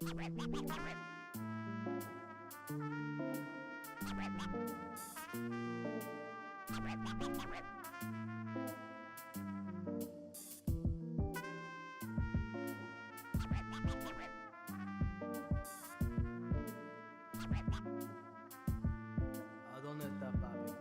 ¿A dónde está papi?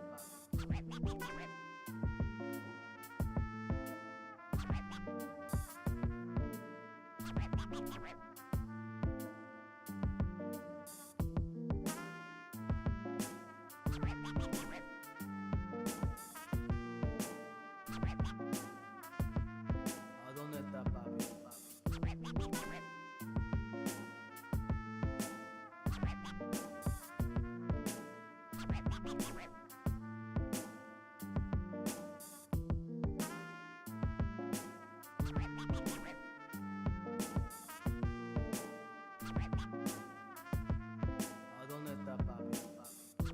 ¿A dónde está papi? ¿A dónde está papi? ¿A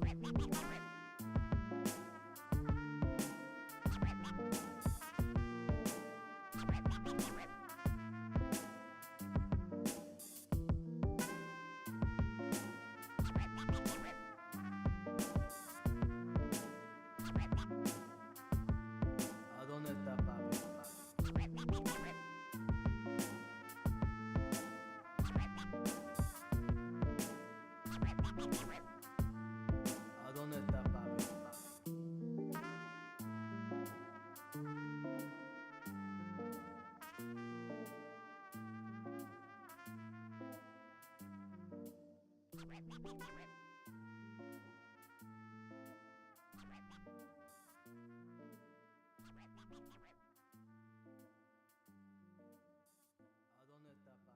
dónde está papi? ¿A dónde está papi? ¿A dónde está papi?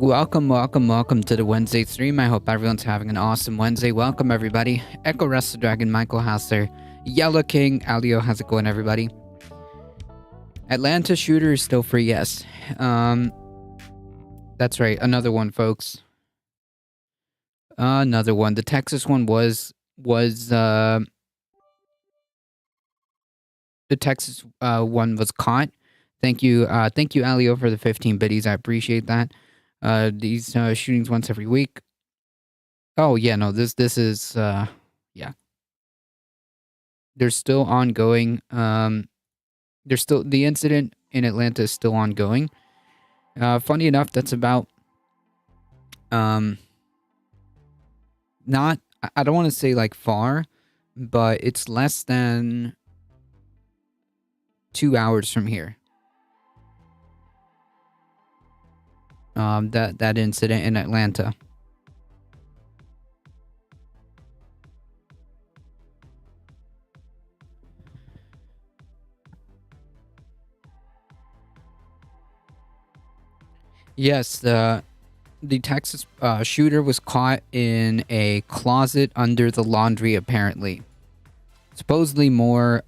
Welcome to the Wednesday stream. I hope everyone's having an awesome Wednesday. Welcome, everybody. Echo Rest the Dragon, Michael Hassler, Yellow King, Alio. How's it going, everybody? Atlanta Shooter is still free, yes. That's right. Another one, folks. Another one. The Texas one was the Texas one was caught. Thank you, Alio, for the 15 biddies. I appreciate that. These shootings once every week. Oh yeah, no, this is yeah. They're still ongoing. There's still the incident in Atlanta is still ongoing. Funny enough, that's about not I don't want to say like far, but it's less than 2 hours from here. That incident in Atlanta. Yes, the Texas shooter was caught in a closet under the laundry, apparently. Supposedly more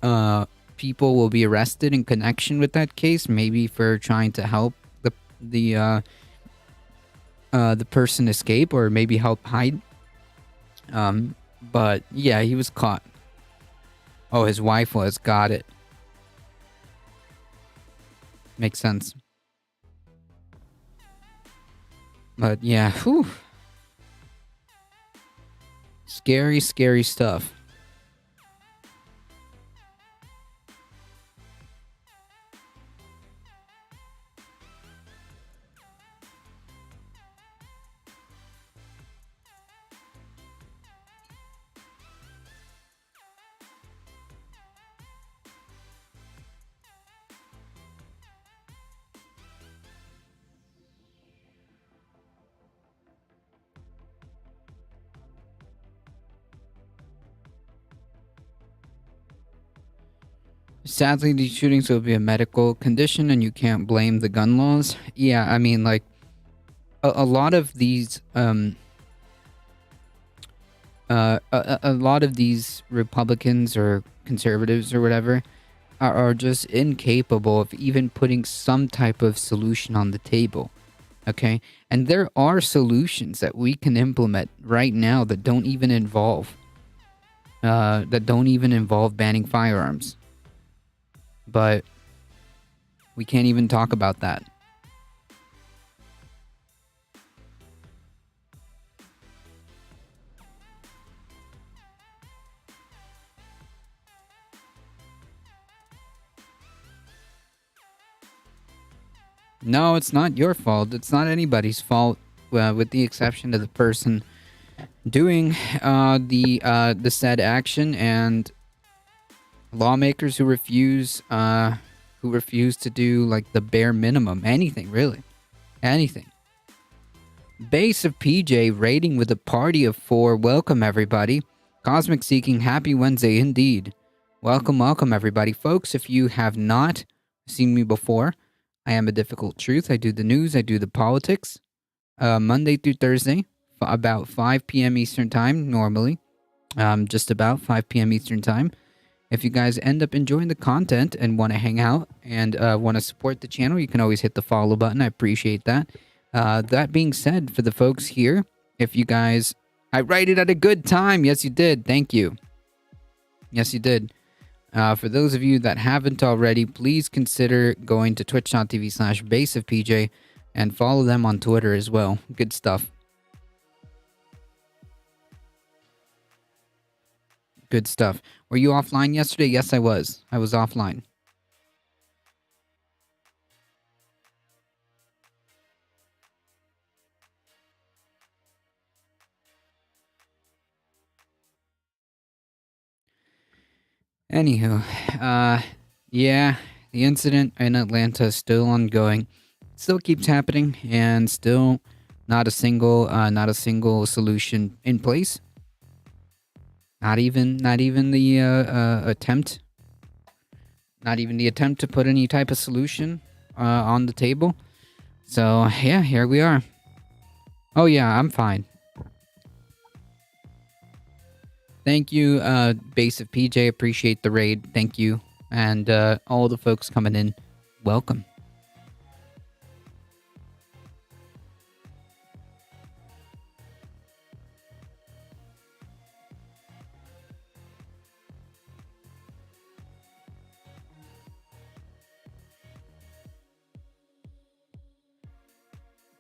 people will be arrested in connection with that case, maybe for trying to help the person escape or maybe help hide. But yeah, he was caught. Oh, his wife was. Got it. Makes sense. But yeah, whew. Scary stuff. Sadly, these shootings will be a medical condition, and you can't blame the gun laws. Yeah, I mean, like a lot of these, a lot of these Republicans or conservatives or whatever are just incapable of even putting some type of solution on the table. Okay, and there are solutions that we can implement right now that don't even involve banning firearms. But we can't even talk about that. No, it's not your fault. It's not anybody's fault, with the exception of the person doing the said action and lawmakers who refuse to do like the bare minimum, anything really, anything. Base of PJ rating with a party of 4. Welcome everybody. Cosmic Seeking, happy Wednesday indeed. Welcome everybody, folks. If you have not seen me before, I am a difficult truth. I do the news, I do the politics, Monday through Thursday, about 5 p.m. Eastern Time, normally. Just about 5 p.m. Eastern Time. If you guys end up enjoying the content and want to hang out and want to support the channel, you can always hit the follow button. I appreciate that. That being said, for the folks here, if you guys... I write it at a good time. Yes, you did. Thank you. Yes, you did. For those of you that haven't already, please consider going to twitch.tv/baseofpj and follow them on Twitter as well. Good stuff. Good stuff. Were you offline yesterday? Yes, I was. I was offline. Anywho, yeah, the incident in Atlanta is still ongoing. Still keeps happening, and still not a single solution in place. Not even the attempt. Not even the attempt to put any type of solution on the table. So yeah, here we are. Oh yeah, I'm fine. Thank you, Base of PJ. Appreciate the raid. Thank you. And all the folks coming in, welcome.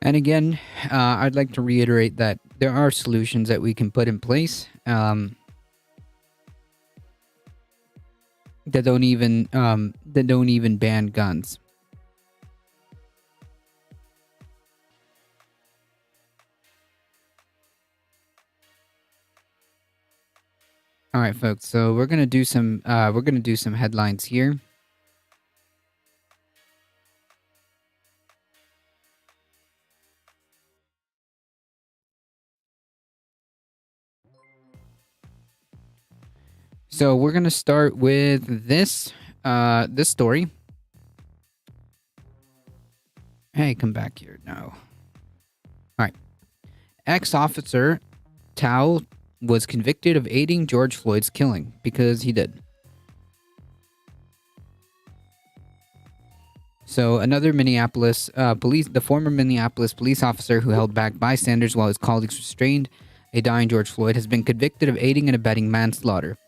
And again, I'd like to reiterate that there are solutions that we can put in place. That don't even ban guns. All right, folks. So we're gonna do some headlines here. So we're gonna start with this story. Hey, come back here now. All right. Ex-officer Tao was convicted of aiding George Floyd's killing because he did. So another Minneapolis the former Minneapolis police officer who held back bystanders while his colleagues restrained a dying George Floyd has been convicted of aiding and abetting manslaughter.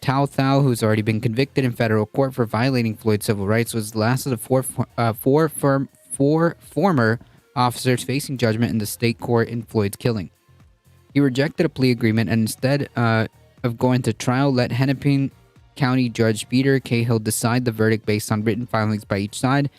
Tao Thao, who's already been convicted in federal court for violating Floyd's civil rights, was the last of the four former officers facing judgment in the state court in Floyd's killing. He rejected a plea agreement and instead of going to trial, let Hennepin County Judge Peter Cahill decide the verdict based on written filings by each side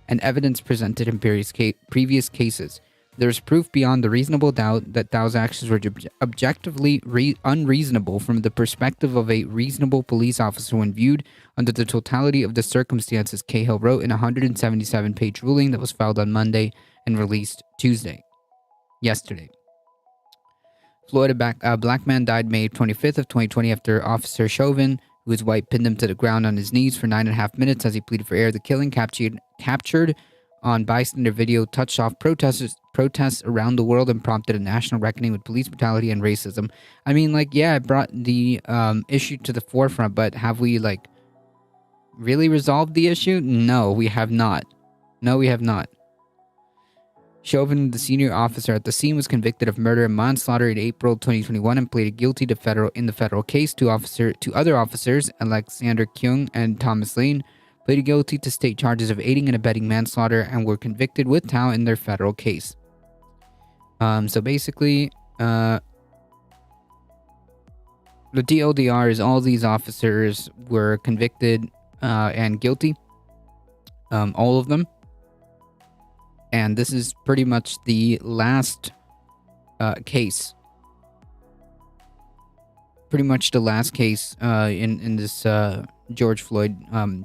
and evidence presented in previous cases. There is proof beyond a reasonable doubt that Thao's actions were objectively unreasonable from the perspective of a reasonable police officer when viewed under the totality of the circumstances, Cahill wrote in a 177-page ruling that was filed on Monday and released yesterday. Florida black man died May 25th of 2020 after Officer Chauvin who was white, pinned him to the ground on his knees for 9.5 minutes as he pleaded for air. The killing, captured on bystander video, touched off protests around the world and prompted a national reckoning with police brutality and racism. I mean, like, yeah, it brought the issue to the forefront, but have we, like, really resolved the issue? No, we have not. No, we have not. Chauvin, the senior officer at the scene, was convicted of murder and manslaughter in April 2021 and pleaded guilty to the federal case. Two other officers, Alexander Kyung and Thomas Lane, pleaded guilty to state charges of aiding and abetting manslaughter and were convicted with Tao in their federal case. So basically, the TLDR is all these officers were convicted and guilty. All of them. And this is pretty much the last case. Pretty much the last case in this George Floyd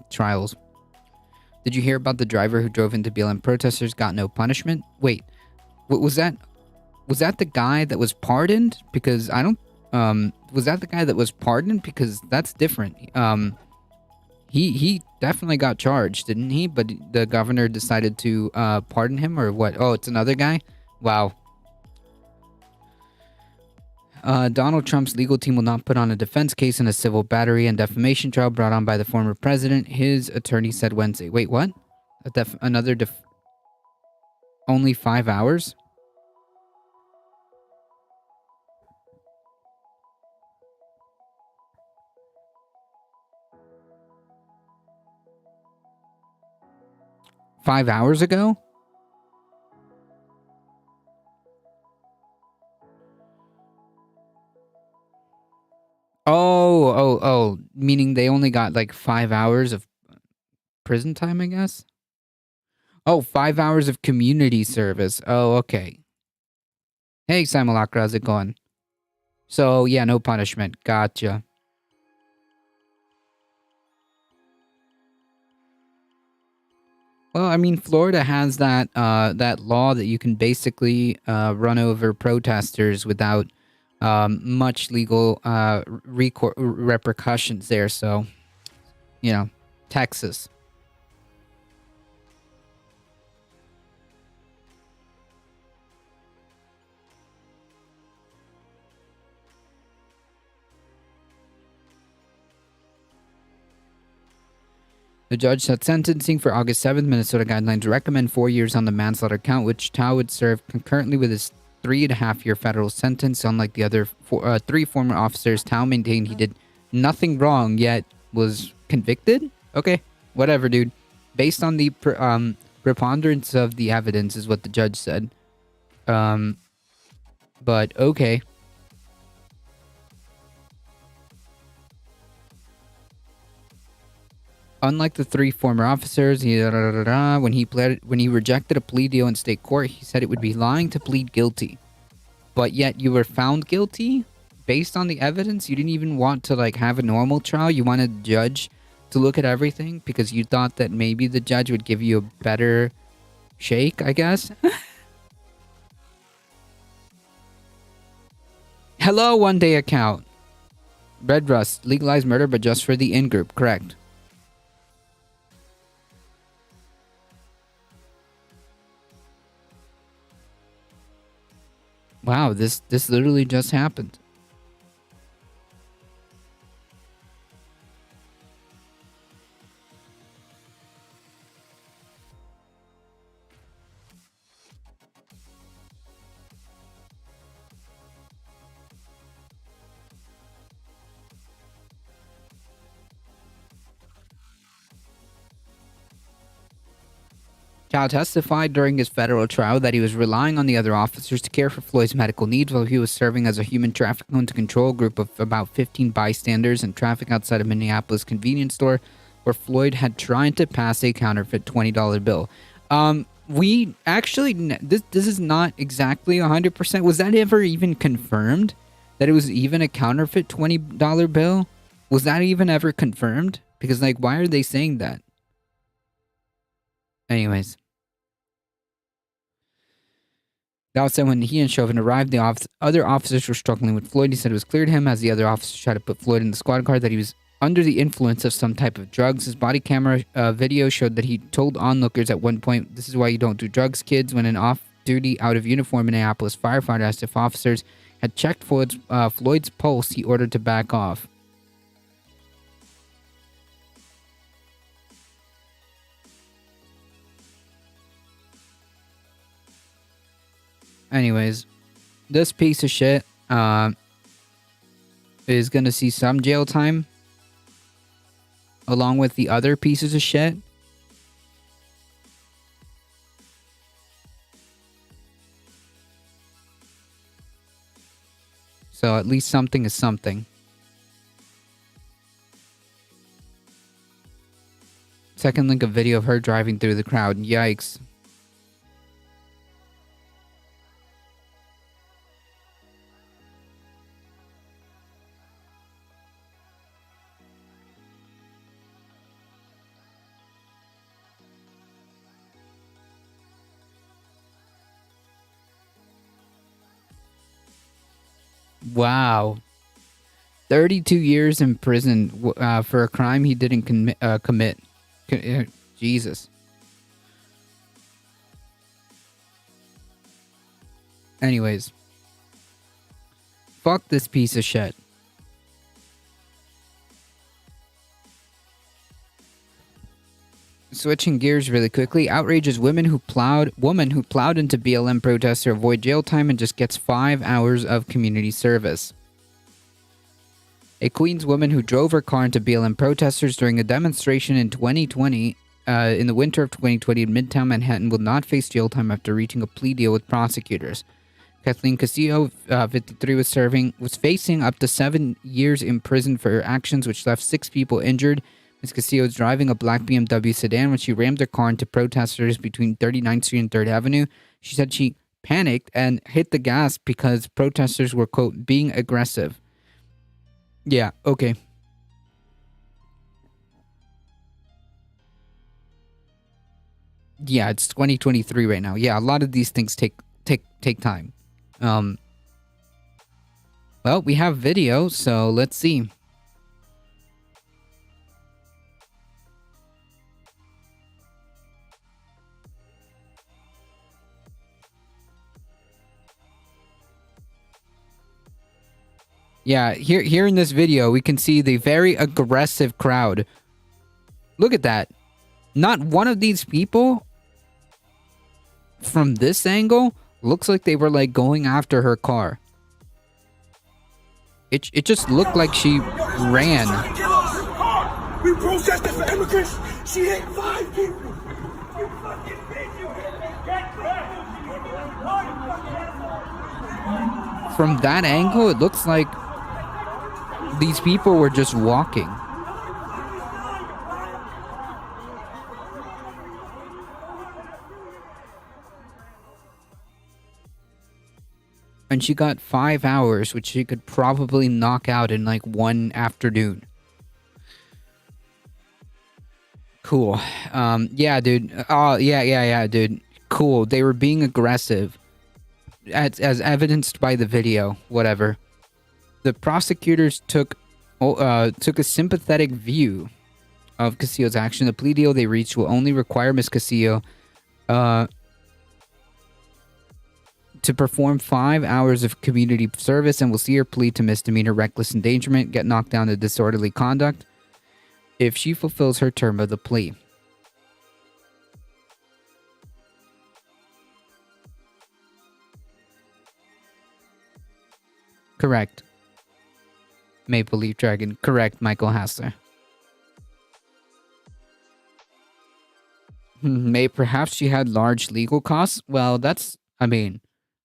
trials. Did you hear about the driver who drove into BLM protesters got no punishment? Wait, was that the guy that was pardoned? Because I don't was that the guy that was pardoned? Because that's different. He definitely got charged, didn't he? But the governor decided to pardon him, or what? Oh, it's another guy? Wow. Donald Trump's legal team will not put on a defense case in a civil battery and defamation trial brought on by the former president, his attorney said Wednesday. Wait, what? Only 5 hours? Five hours ago? Oh, meaning they only got like 5 hours of prison time, I guess? Oh, 5 hours of community service. Oh, okay. Hey, Simulacra, how's it going? So, yeah, no punishment. Gotcha. Well, I mean, Florida has that that law that you can basically run over protesters without much legal repercussions there. So, you know, Texas. The judge set sentencing for August 7th. Minnesota guidelines recommend 4 years on the manslaughter count, which Tao would serve concurrently with his 3.5-year federal sentence. Unlike the other three former officers, Tao maintained he did nothing wrong, yet was convicted? Okay, whatever, dude. Based on the preponderance of the evidence is what the judge said. But okay. Unlike the three former officers, when he rejected a plea deal in state court, he said it would be lying to plead guilty. But yet you were found guilty based on the evidence. You didn't even want to like have a normal trial. You wanted the judge to look at everything because you thought that maybe the judge would give you a better shake, I guess. Hello, one day account. Red Rust, legalized murder, but just for the in-group, correct. Wow, this literally just happened. Chow testified during his federal trial that he was relying on the other officers to care for Floyd's medical needs while he was serving as a human trafficking under control group of about 15 bystanders in traffic outside a Minneapolis convenience store where Floyd had tried to pass a counterfeit $20 bill. We actually, this is not exactly 100%. Was that ever even confirmed? That it was even a counterfeit $20 bill? Was that even ever confirmed? Because, like, why are they saying that? Anyways. That said, when he and Chauvin arrived, the other officers were struggling with Floyd. He said it was clear to him as the other officers tried to put Floyd in the squad car that he was under the influence of some type of drugs. His body camera video showed that he told onlookers at one point, "This is why you don't do drugs, kids," when an off-duty, out-of-uniform Minneapolis firefighter asked if officers had checked Floyd's pulse. He ordered to back off. Anyways, this piece of shit is going to see some jail time along with the other pieces of shit. So at least something is something. Second link, a video of her driving through the crowd. Yikes. Wow. 32 years in prison for a crime he didn't commit. Jesus. Anyways. Fuck this piece of shit. Switching gears really quickly, outrages woman who plowed into BLM protests to avoid jail time and just gets 5 hours of community service. A Queens woman who drove her car into BLM protesters during a demonstration in 2020, in the winter of 2020 in Midtown Manhattan, will not face jail time after reaching a plea deal with prosecutors. Kathleen Castillo, 53, was facing up to 7 years in prison for her actions, which left 6 people injured. Ms. Castillo was driving a black BMW sedan when she rammed her car into protesters between 39th Street and 3rd Avenue. She said she panicked and hit the gas because protesters were, quote, being aggressive. Yeah, okay. Yeah, it's 2023 right now. Yeah, a lot of these things take time. Well, we have video, so let's see. Yeah, here in this video, we can see the very aggressive crowd. Look at that. Not one of these people from this angle looks like they were like going after her car. It just looked like she ran. We protested for immigrants. She hit 5 people. You fucking bitch. You get back. From that angle, it looks like these people were just walking. And she got 5 hours, which she could probably knock out in like one afternoon. Cool. Yeah, dude. Oh, yeah, dude. Cool. They were being aggressive. As evidenced by the video. Whatever. The prosecutors took a sympathetic view of Castillo's action. The plea deal they reached will only require Ms. Castillo to perform 5 hours of community service and will see her plead to misdemeanor reckless endangerment, get knocked down to disorderly conduct if she fulfills her term of the plea. Correct. Maple Leaf Dragon. Correct, Michael Hassler. Perhaps she had large legal costs. Well, that's, I mean,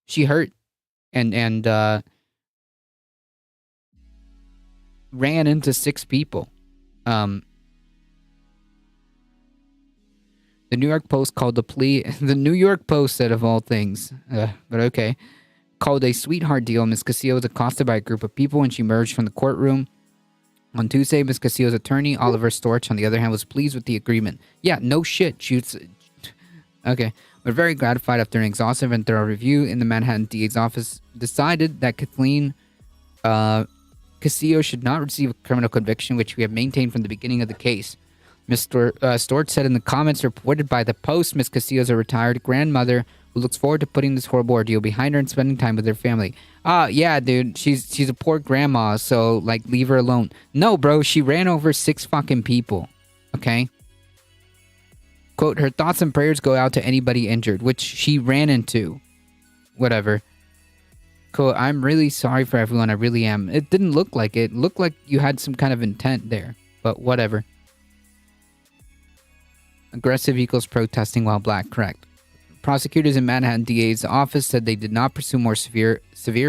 she hurt and ran into 6 people. The New York Post called the plea, the New York Post said, of all things, but okay, called a sweetheart deal. Ms. Castillo was accosted by a group of people when she emerged from the courtroom. On Tuesday, Ms. Castillo's attorney, Oliver Storch, on the other hand, was pleased with the agreement. Yeah, no shit. Okay. We're very gratified after an exhaustive and thorough review in the Manhattan DA's office decided that Kathleen Castillo should not receive a criminal conviction, which we have maintained from the beginning of the case. Mr. Stort said in the comments reported by the Post, Ms. Castillo is a retired grandmother who looks forward to putting this horrible ordeal behind her and spending time with her family. Yeah, dude, she's a poor grandma, so, like, leave her alone. No, bro, she ran over 6 fucking people, okay? Quote, her thoughts and prayers go out to anybody injured, which she ran into. Whatever. Quote, I'm really sorry for everyone, I really am. It didn't look like it. It looked like you had some kind of intent there, but whatever. Aggressive equals protesting while black, correct. Prosecutors in Manhattan DA's office said they did not pursue more severe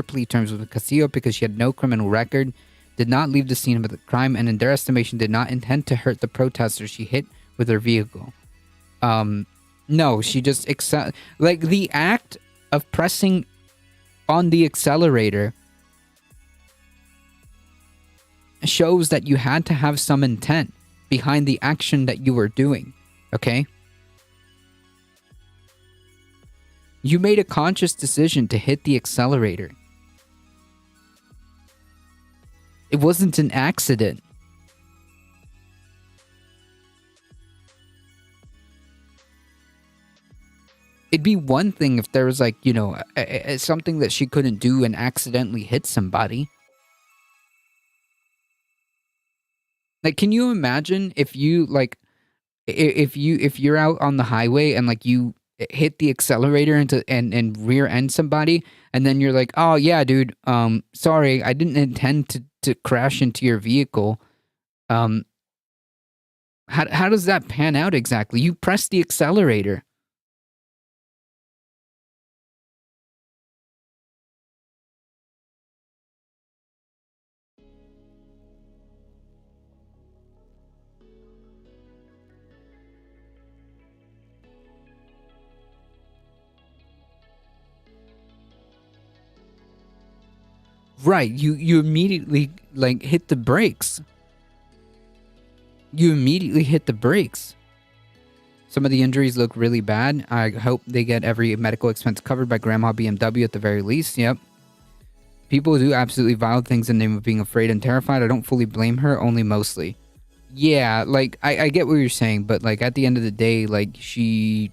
plea terms with Castillo because she had no criminal record, did not leave the scene of the crime, and in their estimation did not intend to hurt the protesters she hit with her vehicle. No, she just like the act of pressing on the accelerator shows that you had to have some intent behind the action that you were doing. Okay? You made a conscious decision to hit the accelerator. It wasn't an accident. It'd be one thing if there was, like, you know, something that she couldn't do and accidentally hit somebody. Like, can you imagine if you, like, if you're out on the highway and, like, you hit the accelerator and rear end somebody, and then you're like, oh yeah, dude, sorry, I didn't intend to crash into your vehicle. How does that pan out exactly? You press the accelerator. Right, you immediately, like, hit the brakes. You immediately hit the brakes. Some of the injuries look really bad. I hope they get every medical expense covered by Grandma BMW at the very least. Yep. People do absolutely vile things in the name of being afraid and terrified. I don't fully blame her, only mostly. Yeah, like, I get what you're saying, but, like, at the end of the day, like, she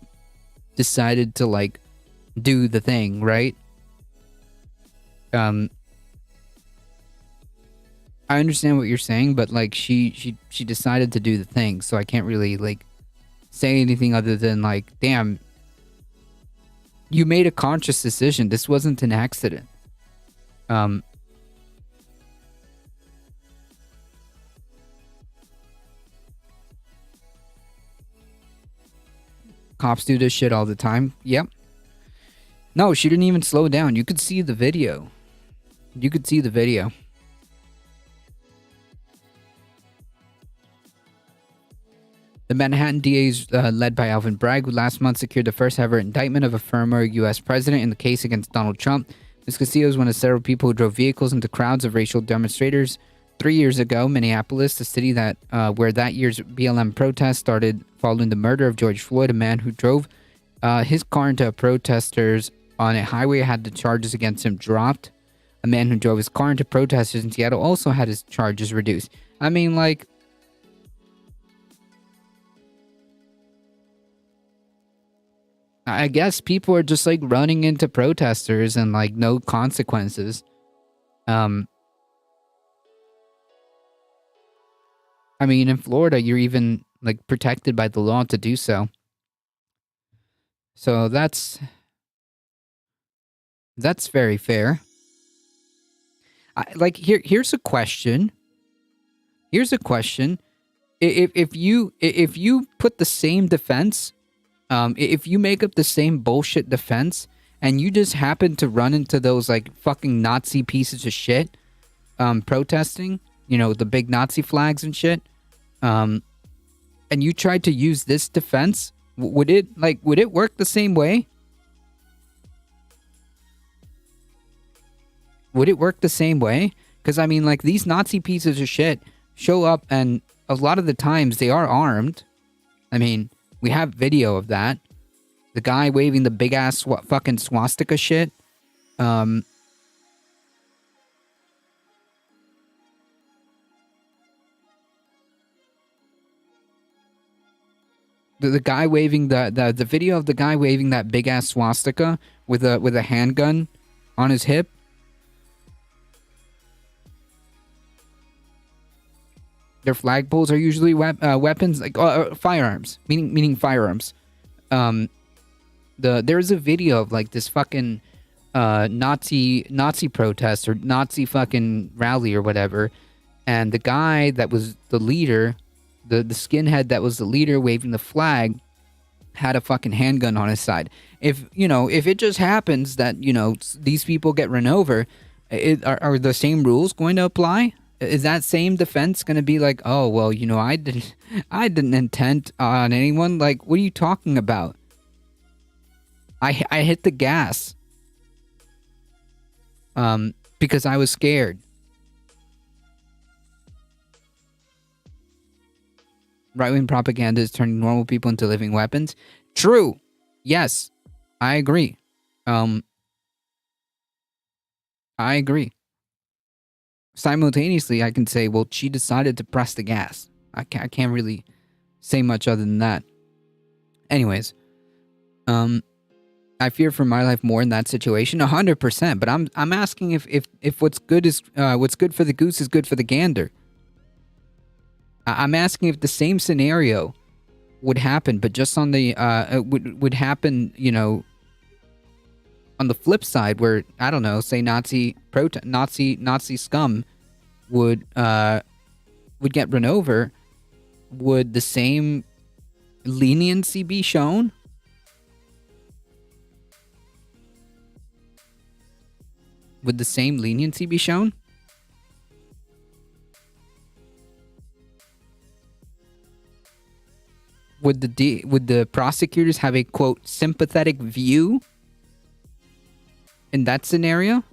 decided to, like, do the thing, right? I understand what you're saying, but, like, she decided to do the thing, so I can't really, like, say anything other than, like, damn, you made a conscious decision. This wasn't an accident. Cops do this shit all the time. Yep. No, she didn't even slow down. You could see the video. You could see the video. The Manhattan DAs, led by Alvin Bragg, who last month secured the first ever indictment of a former U.S. president in the case against Donald Trump. Ms. Castillo is one of several people who drove vehicles into crowds of racial demonstrators. 3 years ago, Minneapolis, the city that where that year's BLM protest started following the murder of George Floyd, a man who drove his car into protesters on a highway had the charges against him dropped. A man who drove his car into protesters in Seattle also had his charges reduced. I mean, like, I guess people are just, like, running into protesters and, like, no consequences. I mean, in Florida, you're even, like, protected by the law to do so. So that's very fair. Here's a question. Here's a question. If you put the same defense, if you make up the same bullshit defense and you just happen to run into those, like, fucking Nazi pieces of shit protesting, you know, the big Nazi flags and shit, and you tried to use this defense, would it work the same way? Would it work the same way? Because, I mean, like, these Nazi pieces of shit show up, and a lot of the times they are armed. I mean, we have video of that. The guy waving the big ass fucking swastika shit. The guy waving the video of the guy waving that big ass swastika with a handgun on his hip. Their flagpoles are usually weapons, like firearms, meaning firearms. There's a video of like this fucking Nazi protest or Nazi fucking rally or whatever, and the guy that was the leader, the skinhead that was the leader waving the flag, had a fucking handgun on his side. If it just happens that these people get run over, are the same rules going to apply? Is that same defense going to be like, oh well, I didn't intend on anyone? Like, what are you talking about? I hit the gas because I was scared. Right-wing propaganda is turning normal people into living weapons. True. Yes, I agree. I agree. Simultaneously, I can say, well, she decided to press the gas. I can't really say much other than that. Anyways, I fear for my life more in that situation, 100%. But I'm asking if what's good for the goose is good for the gander. I'm asking if the same scenario would happen, but just on the would happen, on the flip side, where I don't know, say Nazi scum would get run over. Would the same leniency be shown? Would the same leniency be shown? Would the prosecutors have a, quote, sympathetic view in that scenario?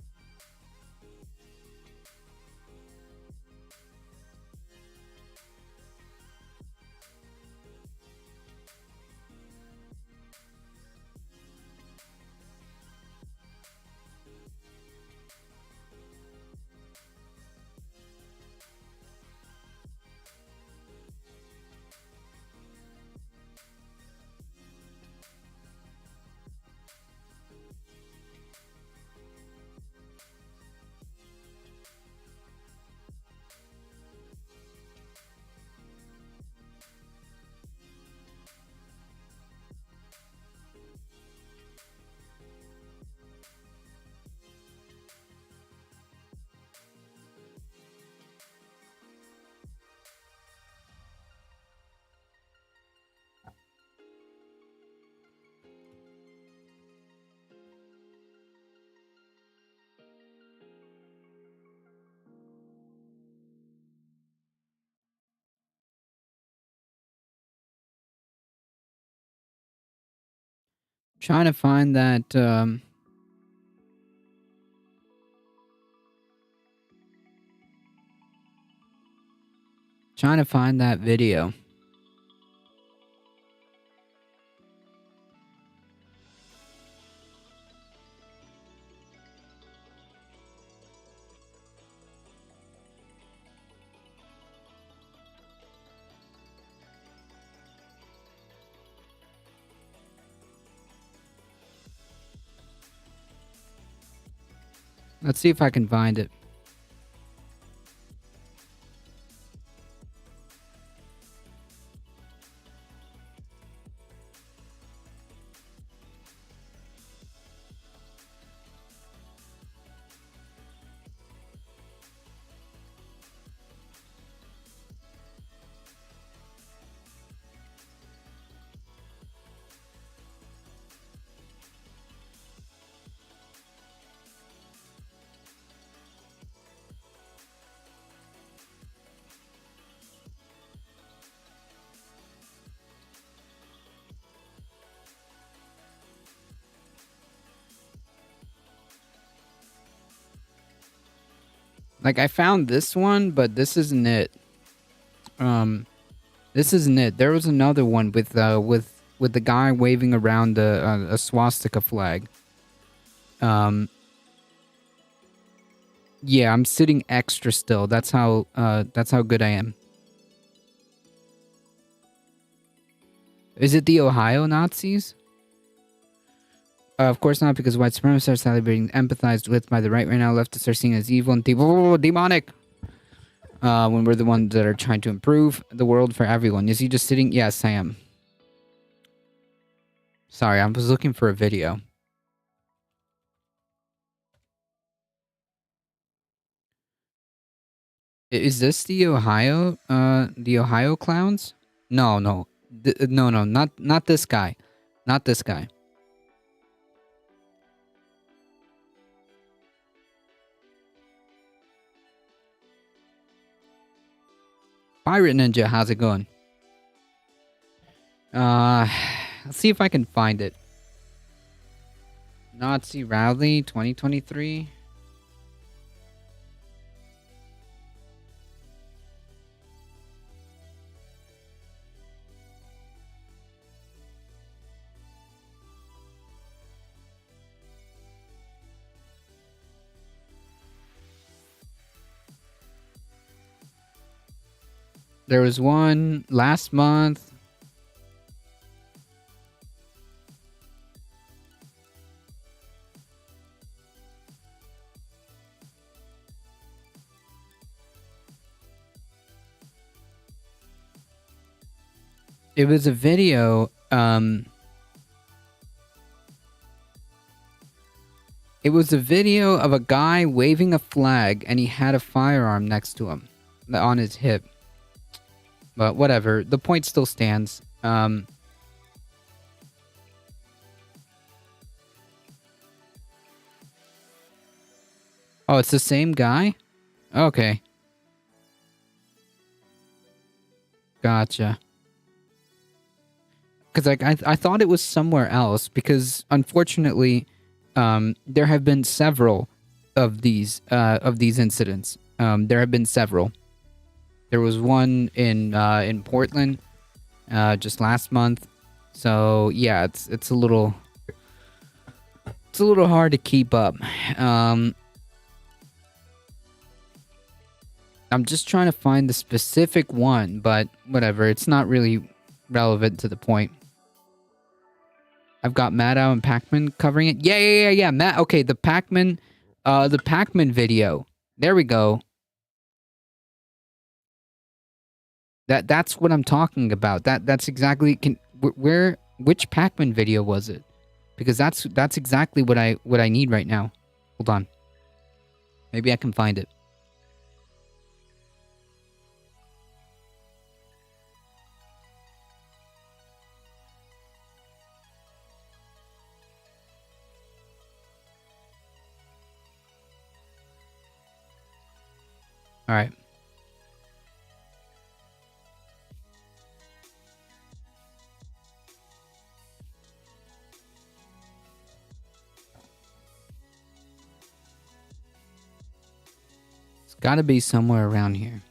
Trying to find that video. Let's see if I can find it. Like, I found this one, but this isn't it. This isn't it. There was another one with the guy waving around a swastika flag. Yeah, I'm sitting extra still. That's how good I am. Is it the Ohio Nazis? Of course not, because white supremacists are sadly being empathized with by the right now. Leftists are seen as evil and demonic. When we're the ones that are trying to improve the world for everyone. Is he just sitting? Yes, I am. Sorry, I was looking for a video. Is this the Ohio clowns? No, no. No, not this guy. Not this guy. Pirate Ninja, how's it going? Let's see if I can find it. Nazi rally 2023. There was one last month. It was a video. It was a video of a guy waving a flag, and he had a firearm next to him, on his hip. But whatever, the point still stands. Oh, it's the same guy? Okay. Gotcha. Because like I thought it was somewhere else, because unfortunately, there have been several of these incidents. There have been several. There was one in Portland just last month. So yeah, it's a little hard to keep up. I'm just trying to find the specific one, but whatever, it's not really relevant to the point. I've got Maddow and Pac-Man covering it. Yeah. Matt, okay, the Pac-Man video. There we go. That's what I'm talking about. That's exactly which Pac-Man video was it? Because that's exactly what I need right now. Hold on. Maybe I can find it. All right. It's got to be somewhere around here.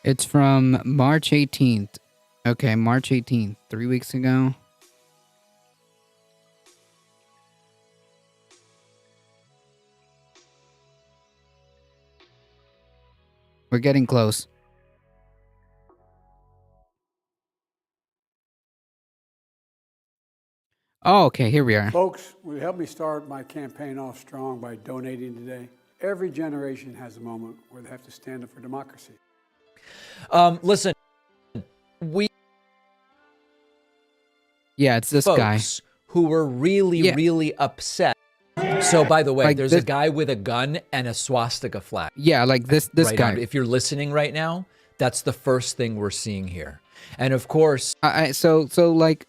It's from March 18th. Okay, March 18th, 3 weeks ago. We're getting close. Oh, okay, here we are. Folks, will you help me start my campaign off strong by donating today? Every generation has a moment where they have to stand up for democracy. Listen, we Yeah, it's this guy. folks who were really, Yeah. really upset. So, by the way, Like there's this- a guy with a gun and a swastika flag. Yeah, like this right guy. on. If you're listening right now, that's the first thing we're seeing here. And of course, So like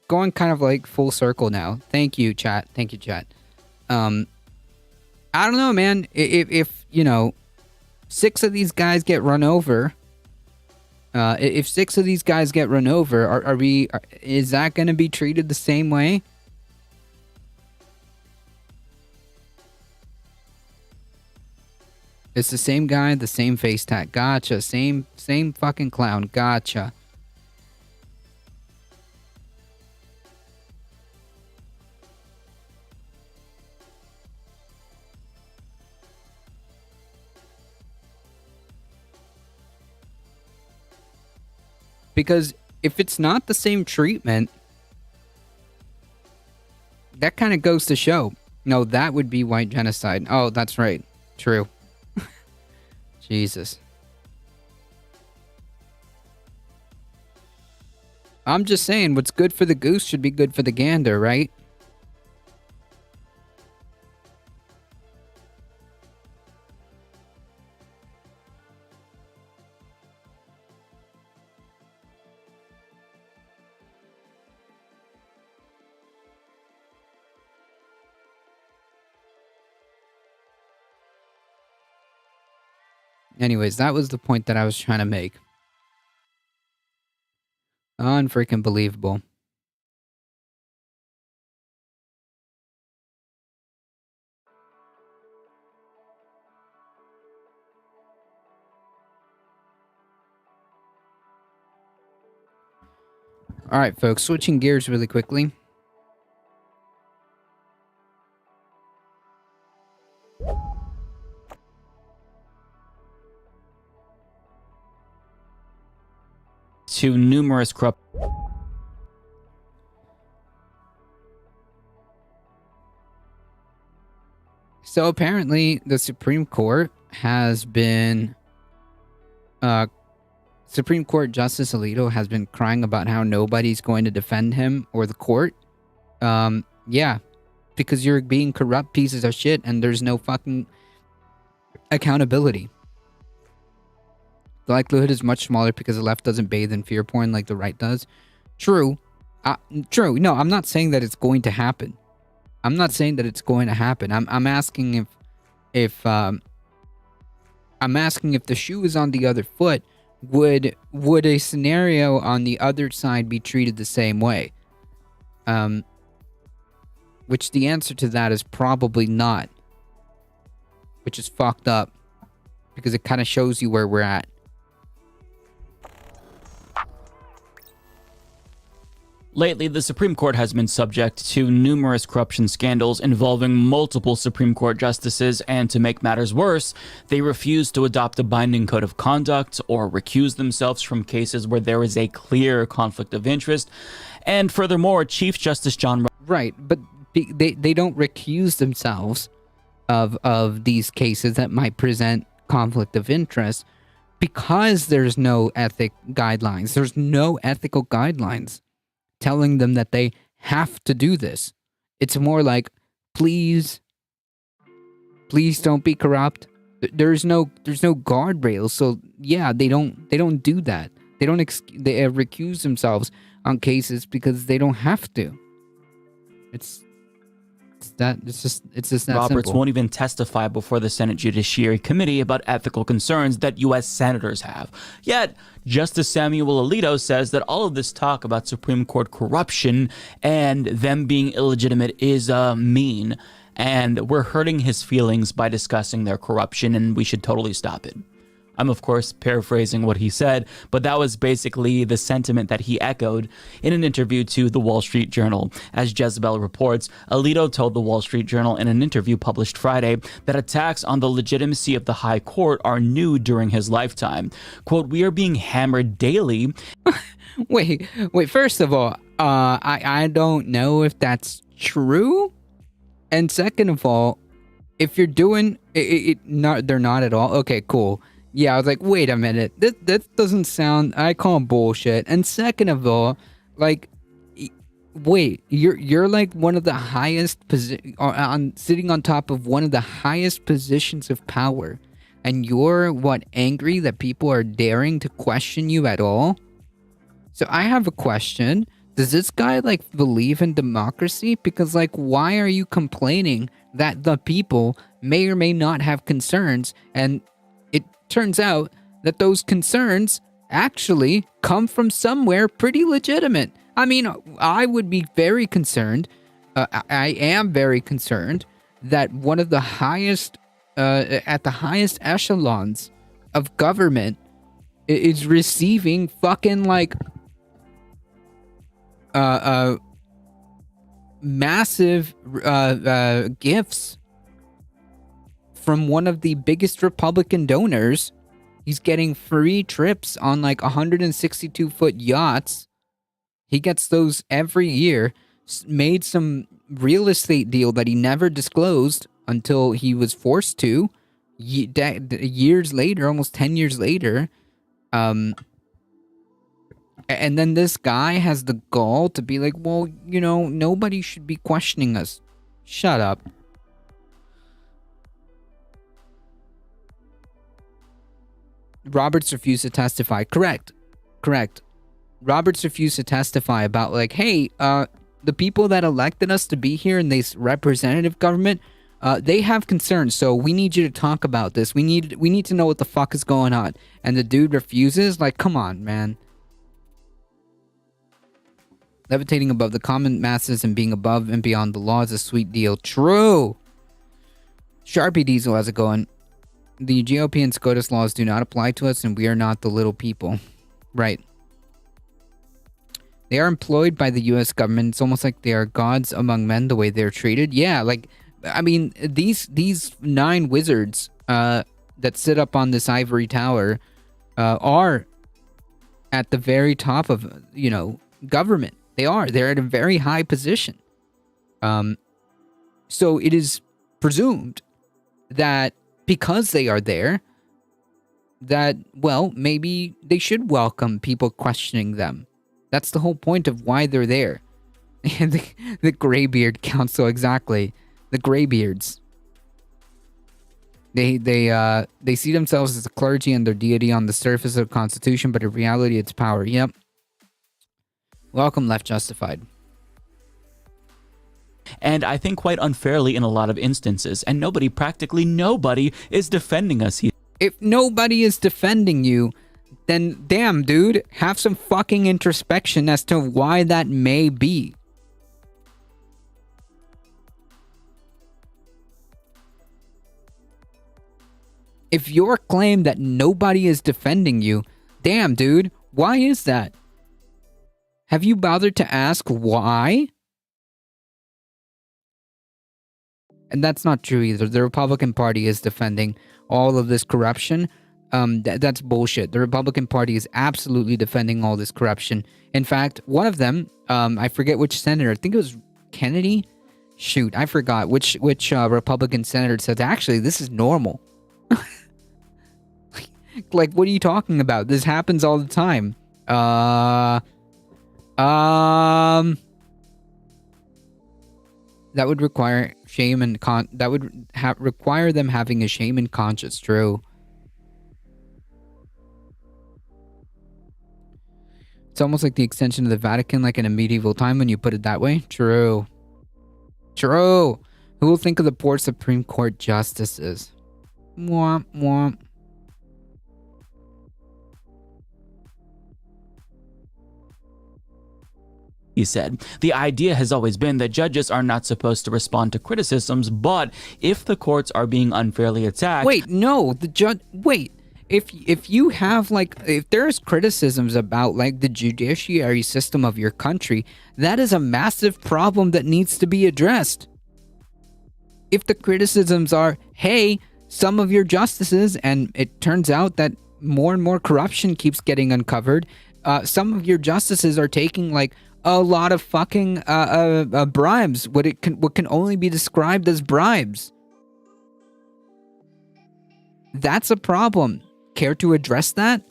going kind of like full circle now. Thank you, chat. Thank you, chat. I don't know, man. If you know, 6 of these guys get run over. If 6 of these guys get run over, is that going to be treated the same way? It's the same guy, the same face tag. Gotcha. Same fucking clown. Gotcha. Because if it's not the same treatment, that kind of goes to show. No, that would be white genocide. Oh, that's right. True. Jesus. I'm just saying, what's good for the goose should be good for the gander, right? Anyways, that was the point that I was trying to make. Unfreaking believable. All right, folks, switching gears really quickly. To numerous corrupt. So apparently the Supreme Court has been Supreme Court Justice Alito has been crying about how nobody's going to defend him or the court. Yeah, because you're being corrupt pieces of shit and there's no fucking accountability. The likelihood is much smaller because the left doesn't bathe in fear porn like the right does. True. True. No, I'm not saying that it's going to happen. I'm not saying that it's going to happen. I'm asking if the shoe is on the other foot, would a scenario on the other side be treated the same way? Which the answer to that is probably not. Which is fucked up because it kind of shows you where we're at. Lately, the Supreme Court has been subject to numerous corruption scandals involving multiple Supreme Court justices, and to make matters worse, they refuse to adopt a binding code of conduct or recuse themselves from cases where there is a clear conflict of interest. And furthermore, Chief Justice John... Right, but they don't recuse themselves of these cases that might present conflict of interest because there's no ethic guidelines. There's no ethical guidelines telling them that they have to do this. It's more like, please don't be corrupt. There's no guardrails. So yeah, they don't do that. They don't they recuse themselves on cases because they don't have to. It's just that Roberts simple. won't even testify before the Senate Judiciary Committee about ethical concerns that U.S. senators have. Yet, Justice Samuel Alito says that all of this talk about Supreme Court corruption and them being illegitimate is mean, and we're hurting his feelings by discussing their corruption, and we should totally stop it. I'm, of course, paraphrasing what he said, but that was basically the sentiment that he echoed in an interview to the Wall Street Journal. As Jezebel reports, Alito told the Wall Street Journal in an interview published Friday that attacks on the legitimacy of the High Court are new during his lifetime. Quote, "We are being hammered daily." Wait, first of all, I don't know if that's true. And second of all, if you're doing they're not at all. Okay, cool. Yeah, I was like, wait a minute. That doesn't sound... I call bullshit. And second of all, like, Wait, you're like one of the highest sitting on top of one of the highest positions of power, and you're angry that people are daring to question you at all? So I have a question. Does this guy like believe in democracy? Because like, why are you complaining that the people may or may not have concerns, and it turns out that those concerns actually come from somewhere pretty legitimate? I mean, I would be very concerned. I am very concerned that one of the highest, at the highest echelons of government is receiving fucking like massive gifts from one of the biggest Republican donors. He's getting free trips on like 162-foot yachts. He gets those every year. Made some real estate deal that he never disclosed until he was forced to years later, almost 10 years later. And then this guy has the gall to be like, well, you know, nobody should be questioning us. Shut up. Roberts refused to testify. Correct. Roberts refused to testify about like, hey, the people that elected us to be here in this representative government, they have concerns, so we need you to talk about this. We need to know what the fuck is going on. And the dude refuses. Like, come on, man. Levitating above the common masses and being above and beyond the law is a sweet deal. True. Sharpie Diesel, how's it going? The GOP and SCOTUS laws do not apply to us, and we are not the little people. Right. They are employed by the U.S. government. It's almost like they are gods among men, the way they're treated. Yeah, like, I mean, these 9 wizards that sit up on this ivory tower are at the very top of, you know, government. They're at a very high position. So it is presumed that because they are there, that, well, maybe they should welcome people questioning them. That's the whole point of why they're there. The Greybeard Council, exactly. The Greybeards. They see themselves as a clergy and their deity on the surface of the Constitution, but in reality, it's power. Yep. Welcome, Left Justified. And I think quite unfairly in a lot of instances, and practically nobody is defending us here. If nobody is defending you, then damn, dude, have some fucking introspection as to why that may be. If your claim that nobody is defending you, damn, dude, why is that? Have you bothered to ask why? And that's not true either. The Republican Party is defending all of this corruption. That's bullshit. The Republican Party is absolutely defending all this corruption. In fact, one of them, I forget which senator, I think it was Kennedy? Shoot, I forgot which Republican senator said, actually, this is normal. Like, what are you talking about? This happens all the time. That would require shame and that would require them having a shame and conscience. True. It's almost like the extension of the Vatican, like in a medieval time when you put it that way. True. True. Who will think of the poor Supreme Court justices? Womp womp. He said, the idea has always been that judges are not supposed to respond to criticisms, but if the courts are being unfairly attacked... Wait, no, the judge... Wait, if you have, like, if there's criticisms about, like, the judiciary system of your country, that is a massive problem that needs to be addressed. If the criticisms are, hey, some of your justices, and it turns out that more and more corruption keeps getting uncovered, some of your justices are taking, like, a lot of fucking bribes, what can only be described as bribes. That's a problem. Care to address that?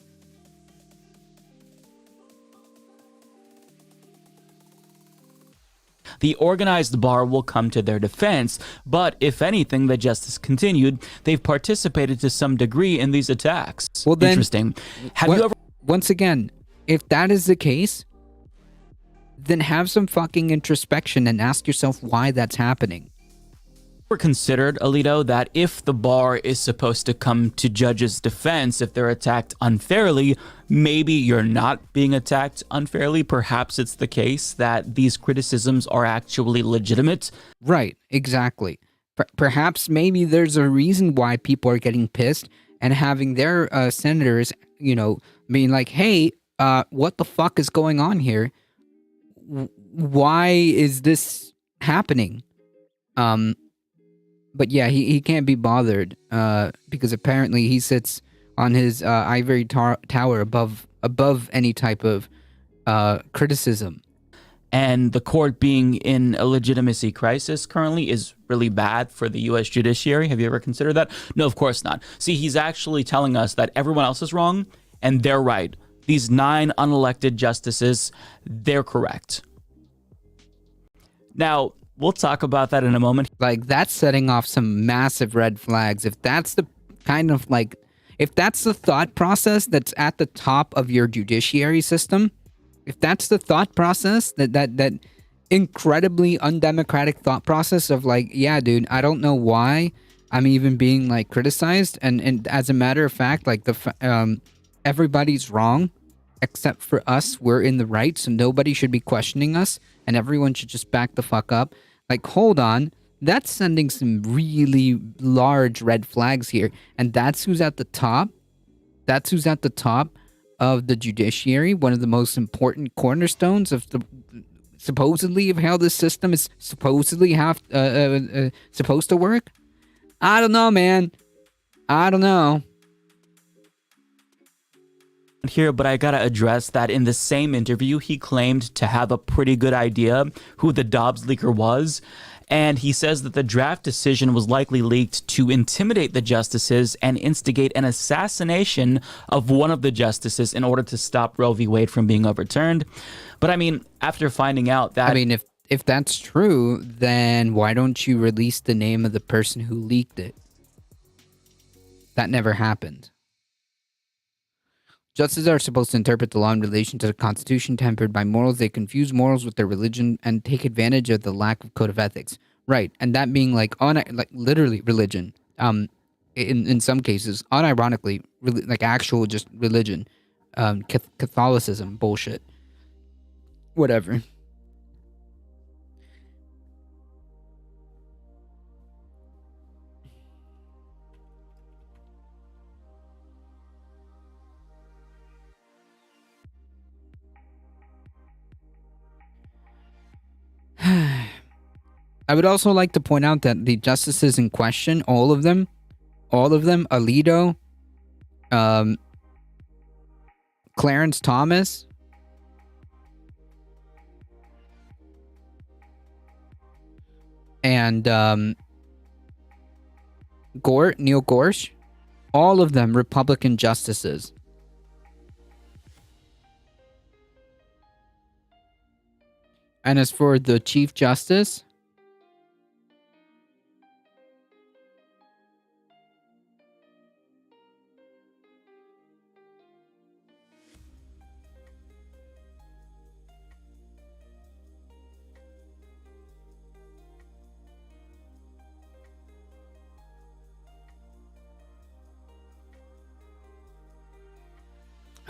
the organized bar will come to their defense. But if anything, the justice continued, they've participated to some degree in these attacks. Well, then, interesting. Have you ever once again, if that is the case, then have some fucking introspection and ask yourself why that's happening. considered, Alito, that if the bar is supposed to come to judges' defense if they're attacked unfairly, maybe you're not being attacked unfairly? Perhaps it's the case that these criticisms are actually legitimate. Right, exactly. Perhaps maybe there's a reason why people are getting pissed and having their senators, being like, hey, what the fuck is going on here? Why is this happening? But yeah, he can't be bothered because apparently he sits on his ivory tower above any type of criticism. And the court being in a legitimacy crisis currently is really bad for the U.S. judiciary. Have you ever considered that? No, of course not. See, he's actually telling us that everyone else is wrong and they're right. These 9 unelected justices, they're correct. Now, we'll talk about that in a moment. Like, that's setting off some massive red flags. If that's the kind of if that's the thought process that's at the top of your judiciary system, if that's the thought process, that incredibly undemocratic thought process of yeah, dude, I don't know why I'm even being criticized, and as a matter of fact, everybody's wrong except for us. We're in the right, so nobody should be questioning us, and everyone should just back the fuck up. Hold on, that's sending some really large red flags here, and that's who's at the top. That's who's at the top of the judiciary, one of the most important cornerstones of supposedly of how this system is supposedly supposed to work. I don't know, man. I don't know. Here, but I gotta address that in the same interview, he claimed to have a pretty good idea who the Dobbs leaker was. And he says that the draft decision was likely leaked to intimidate the justices and instigate an assassination of one of the justices in order to stop Roe v. Wade from being overturned. But I mean, after finding out that... if that's true, then why don't you release the name of the person who leaked it? That never happened. Justices are supposed to interpret the law in relation to the Constitution. Tempered by morals, they confuse morals with their religion and take advantage of the lack of code of ethics. Right, and that being literally religion. In some cases, unironically, actual just religion, Catholicism bullshit. Whatever. I would also like to point out that the justices in question, all of them, Alito, Clarence Thomas, and Neil Gorsuch, all of them Republican justices. And as for the Chief Justice,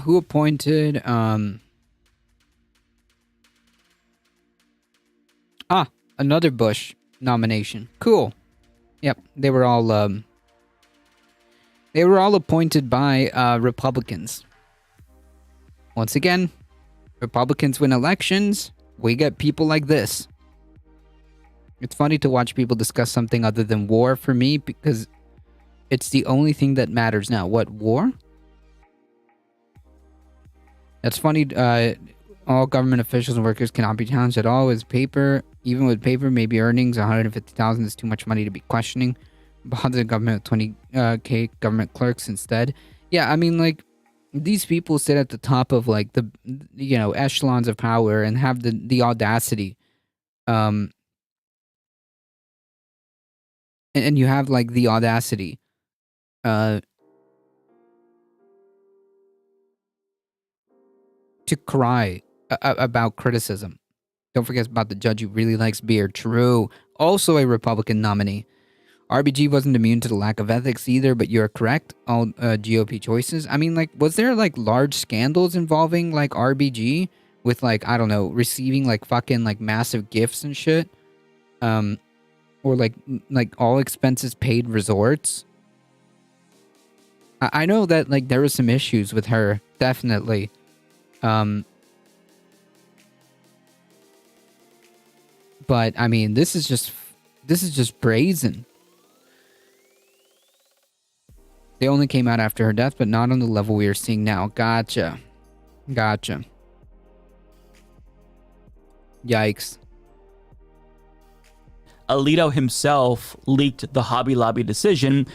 who appointed another Bush nomination. Cool. Yep, they were all appointed by Republicans. Once again, Republicans win elections, we get people like this. It's funny to watch people discuss something other than war for me because it's the only thing that matters now. What, war? That's funny. All government officials and workers cannot be challenged at all with paper. Even with paper, maybe earnings $150,000 is too much money to be questioning. Bother the government with 20K government clerks instead. Yeah, I mean, these people sit at the top of the echelons of power and have the audacity And you have like the audacity to cry about criticism. Don't forget about the judge who really likes beer. True. Also a Republican nominee. RBG wasn't immune to the lack of ethics either, but you're correct. All GOP choices. I mean, like, was there like large scandals involving like RBG with like, I don't know, receiving like fucking like massive gifts and shit? Or like all expenses paid resorts? I know that like there was some issues with her, definitely. But I mean, this is just brazen. They only came out after her death, but not on the level we are seeing now. Gotcha. Yikes. Alito himself leaked the Hobby Lobby decision.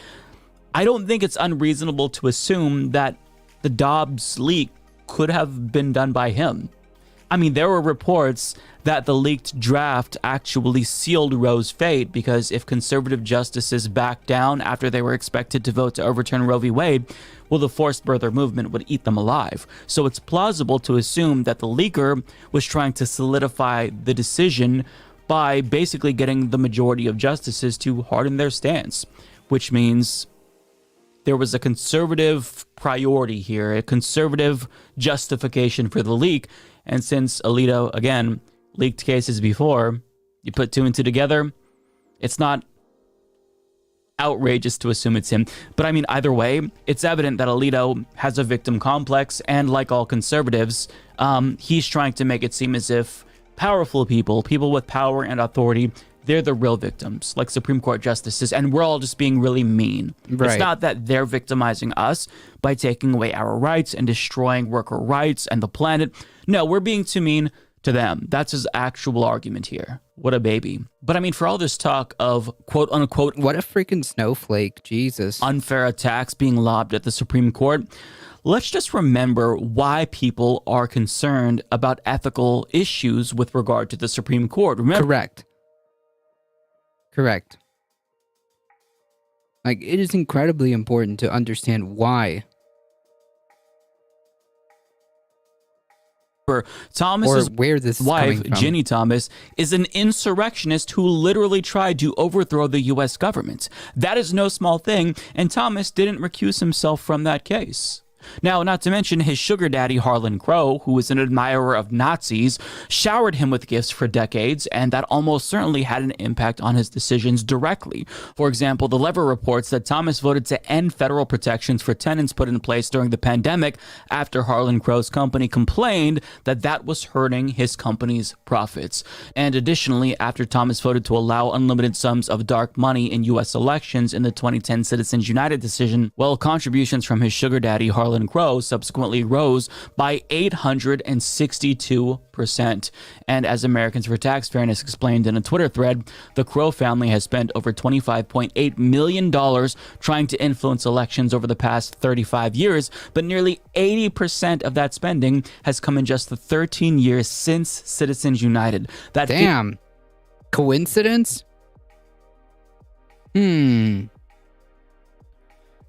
I don't think it's unreasonable to assume that the Dobbs leak could have been done by him. I mean, there were reports that the leaked draft actually sealed Roe's fate, because if conservative justices backed down after they were expected to vote to overturn Roe v. Wade, well, the forced birther movement would eat them alive. So it's plausible to assume that the leaker was trying to solidify the decision by basically getting the majority of justices to harden their stance, which means there was a conservative priority here, a conservative justification for the leak. And since Alito, again, leaked cases before, you put two and two together, it's not outrageous to assume it's him. But I mean, either way, it's evident that Alito has a victim complex, and like all conservatives, he's trying to make it seem as if powerful people with power and authority, they're the real victims, like Supreme Court justices, and we're all just being really mean. Right. It's not that they're victimizing us by taking away our rights and destroying worker rights and the planet. No, we're being too mean to them. That's his actual argument here. What a baby. But I mean, for all this talk of quote unquote, What a freaking snowflake. Jesus. unfair attacks being lobbed at the Supreme Court, let's just remember why people are concerned about ethical issues with regard to the Supreme Court. Remember, Correct. Like, it is incredibly important to understand why. Thomas's Or where this is wife, coming from. Ginny Thomas, is an insurrectionist who literally tried to overthrow the U.S. government. That is no small thing, and Thomas didn't recuse himself from that case. Now, not to mention his sugar daddy, Harlan Crow, who is an admirer of Nazis, showered him with gifts for decades, and that almost certainly had an impact on his decisions directly. For example, The Lever reports that Thomas voted to end federal protections for tenants put in place during the pandemic after Harlan Crow's company complained that that was hurting his company's profits. And additionally, after Thomas voted to allow unlimited sums of dark money in U.S. elections in the 2010 Citizens United decision, well, contributions from his sugar daddy, Harlan Crow, subsequently rose by 862%. And as Americans for Tax Fairness explained in a Twitter thread, the Crow family has spent over $25.8 million trying to influence elections over the past 35 years, but nearly 80% of that spending has come in just the 13 years since Citizens United. That Damn. Coincidence?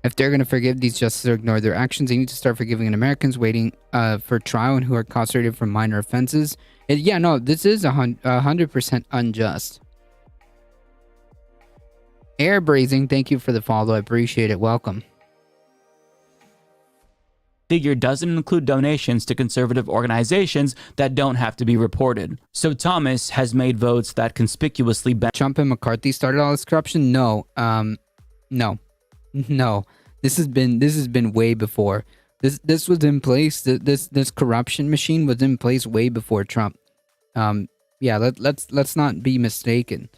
If they're going to forgive these justices or ignore their actions, they need to start forgiving Americans waiting for trial and who are incarcerated for minor offenses. Yeah, no, this is 100% unjust. Air Brazing, thank you for the follow. I appreciate it. Welcome. figure doesn't include donations to conservative organizations that don't have to be reported. So Thomas has made votes that conspicuously Trump and McCarthy started all this corruption? No. No. This has been way before. This was in place. This corruption machine was in place way before Trump. Yeah, let's not be mistaken.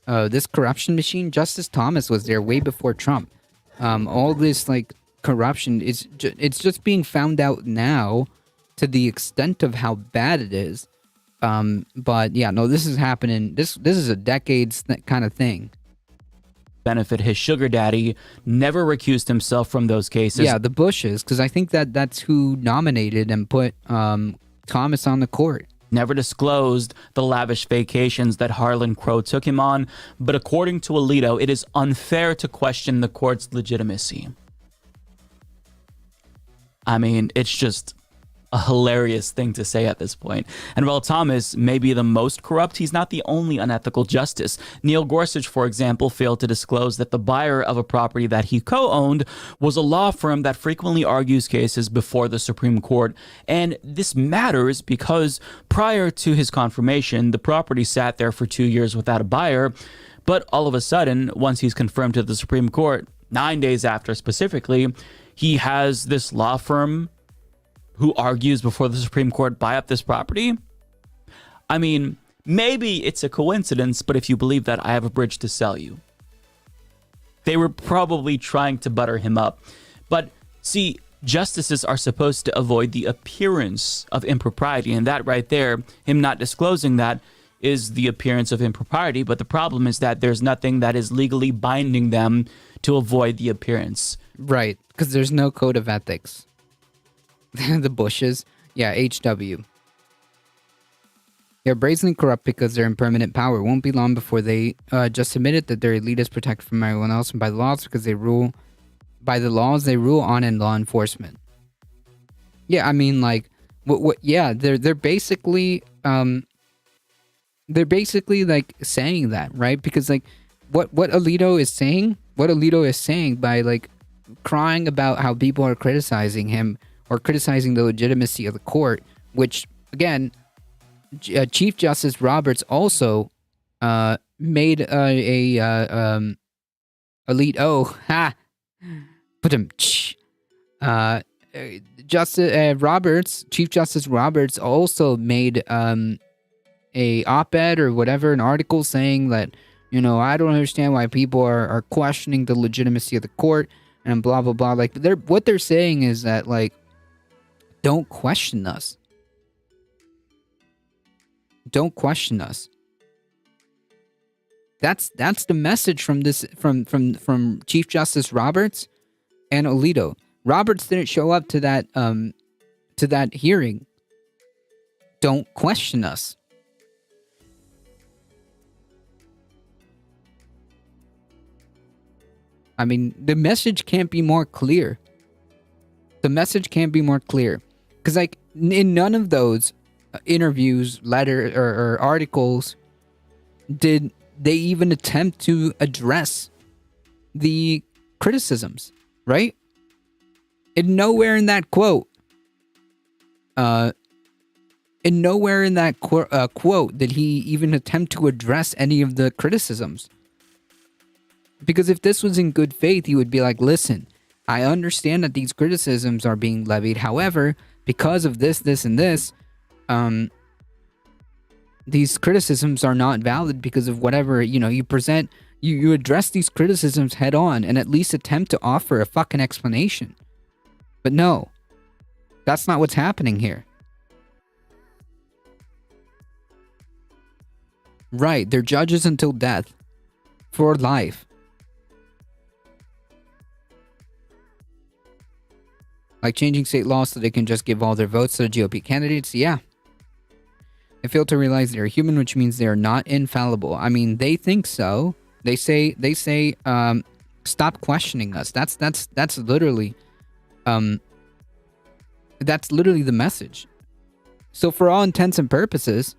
This corruption machine, Justice Thomas was there way before Trump. All this like corruption it's just being found out now to the extent of how bad it is. But yeah, no, this is happening. This is a decades kind of thing. Benefit his sugar daddy, never recused himself from those cases. Yeah, the Bushes, because I think that's who nominated and put Thomas on the court. never disclosed the lavish vacations that Harlan Crow took him on, but according to Alito, it is unfair to question the court's legitimacy. I mean, it's just a hilarious thing to say at this point. And while Thomas may be the most corrupt, he's not the only unethical justice. Neil Gorsuch, for example, failed to disclose that the buyer of a property that he co-owned was a law firm that frequently argues cases before the Supreme Court. And this matters because prior to his confirmation, the property sat there for 2 years without a buyer. But all of a sudden, once he's confirmed to the Supreme Court, 9 days after specifically, he has this law firm who argues before the Supreme Court buy up this property. I mean, maybe it's a coincidence, but if you believe that, I have a bridge to sell you. They were probably trying to butter him up. But see, justices are supposed to avoid the appearance of impropriety, and that right there, him not disclosing that, is the appearance of impropriety. But the problem is that there's nothing that is legally binding them to avoid the appearance. Right, because there's no code of ethics. The Bushes. Yeah, HW. They're brazenly corrupt because they're in permanent power. It won't be long before they just admitted that their elite is protected from everyone else and by the laws because they rule by the laws they rule on in law enforcement. Yeah, I mean, like, yeah, they're basically like saying that, right? Because like what Alito is saying by like crying about how people are criticizing him or criticizing the legitimacy of the court, which again, Chief Justice Roberts also made a Alito Chief Justice Roberts also made a op-ed or whatever, an article saying that, you know, I don't understand why people are questioning the legitimacy of the court and blah blah blah. Like what they're saying is that, like, don't question us. Don't question us. That's the message from this from Chief Justice Roberts and Alito. Roberts didn't show up to that hearing. Don't question us. I mean, the message can't be more clear. The message can't be more clear. Because, like, in none of those interviews, letters, or articles did they even attempt to address the criticisms, right? And nowhere in that quote, quote did he even attempt to address any of the criticisms. Because if this was in good faith, he would be like, listen, I understand that these criticisms are being levied. However, because of this, and this, these criticisms are not valid because of whatever, you know, you present, you address these criticisms head on and at least attempt to offer a fucking explanation. But no, that's not what's happening here. Right, they're judges until death. For life. Like changing state laws so they can just give all their votes to the GOP candidates? Yeah. They fail to realize they're human, which means they're not infallible. I mean, they think so. They say, stop questioning us. That's literally the message. So for all intents and purposes,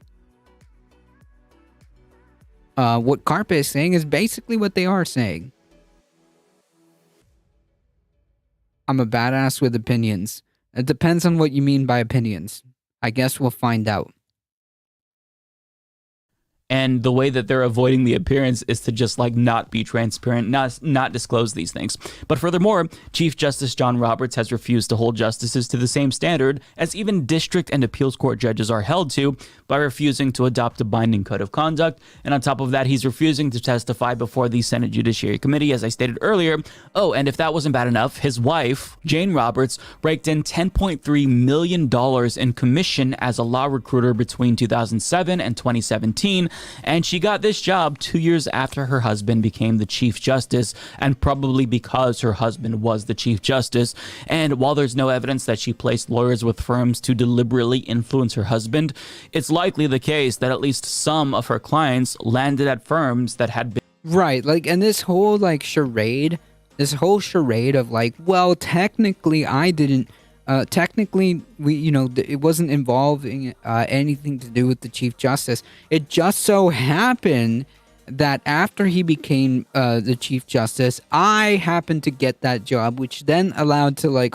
what Carpe is saying is basically what they are saying. I'm a badass with opinions. It depends on what you mean by opinions. I guess we'll find out. And the way that they're avoiding the appearance is to just like not be transparent, not disclose these things. But furthermore, Chief Justice John Roberts has refused to hold justices to the same standard as even district and appeals court judges are held to by refusing to adopt a binding code of conduct. And on top of that, he's refusing to testify before the Senate Judiciary Committee, as I stated earlier. Oh, and if that wasn't bad enough, his wife, Jane Roberts, raked in $10.3 million in commission as a law recruiter between 2007 and 2017. and she got this job 2 years after her husband became the Chief Justice, and probably because her husband was the Chief Justice. And while there's no evidence that she placed lawyers with firms to deliberately influence her husband, it's likely the case that at least some of her clients landed at firms that had been Right, like, and this whole charade of like, well, technically I didn't, technically we, it wasn't involving anything to do with the Chief Justice. It just so happened that after he became the Chief Justice, I happened to get that job, which then allowed to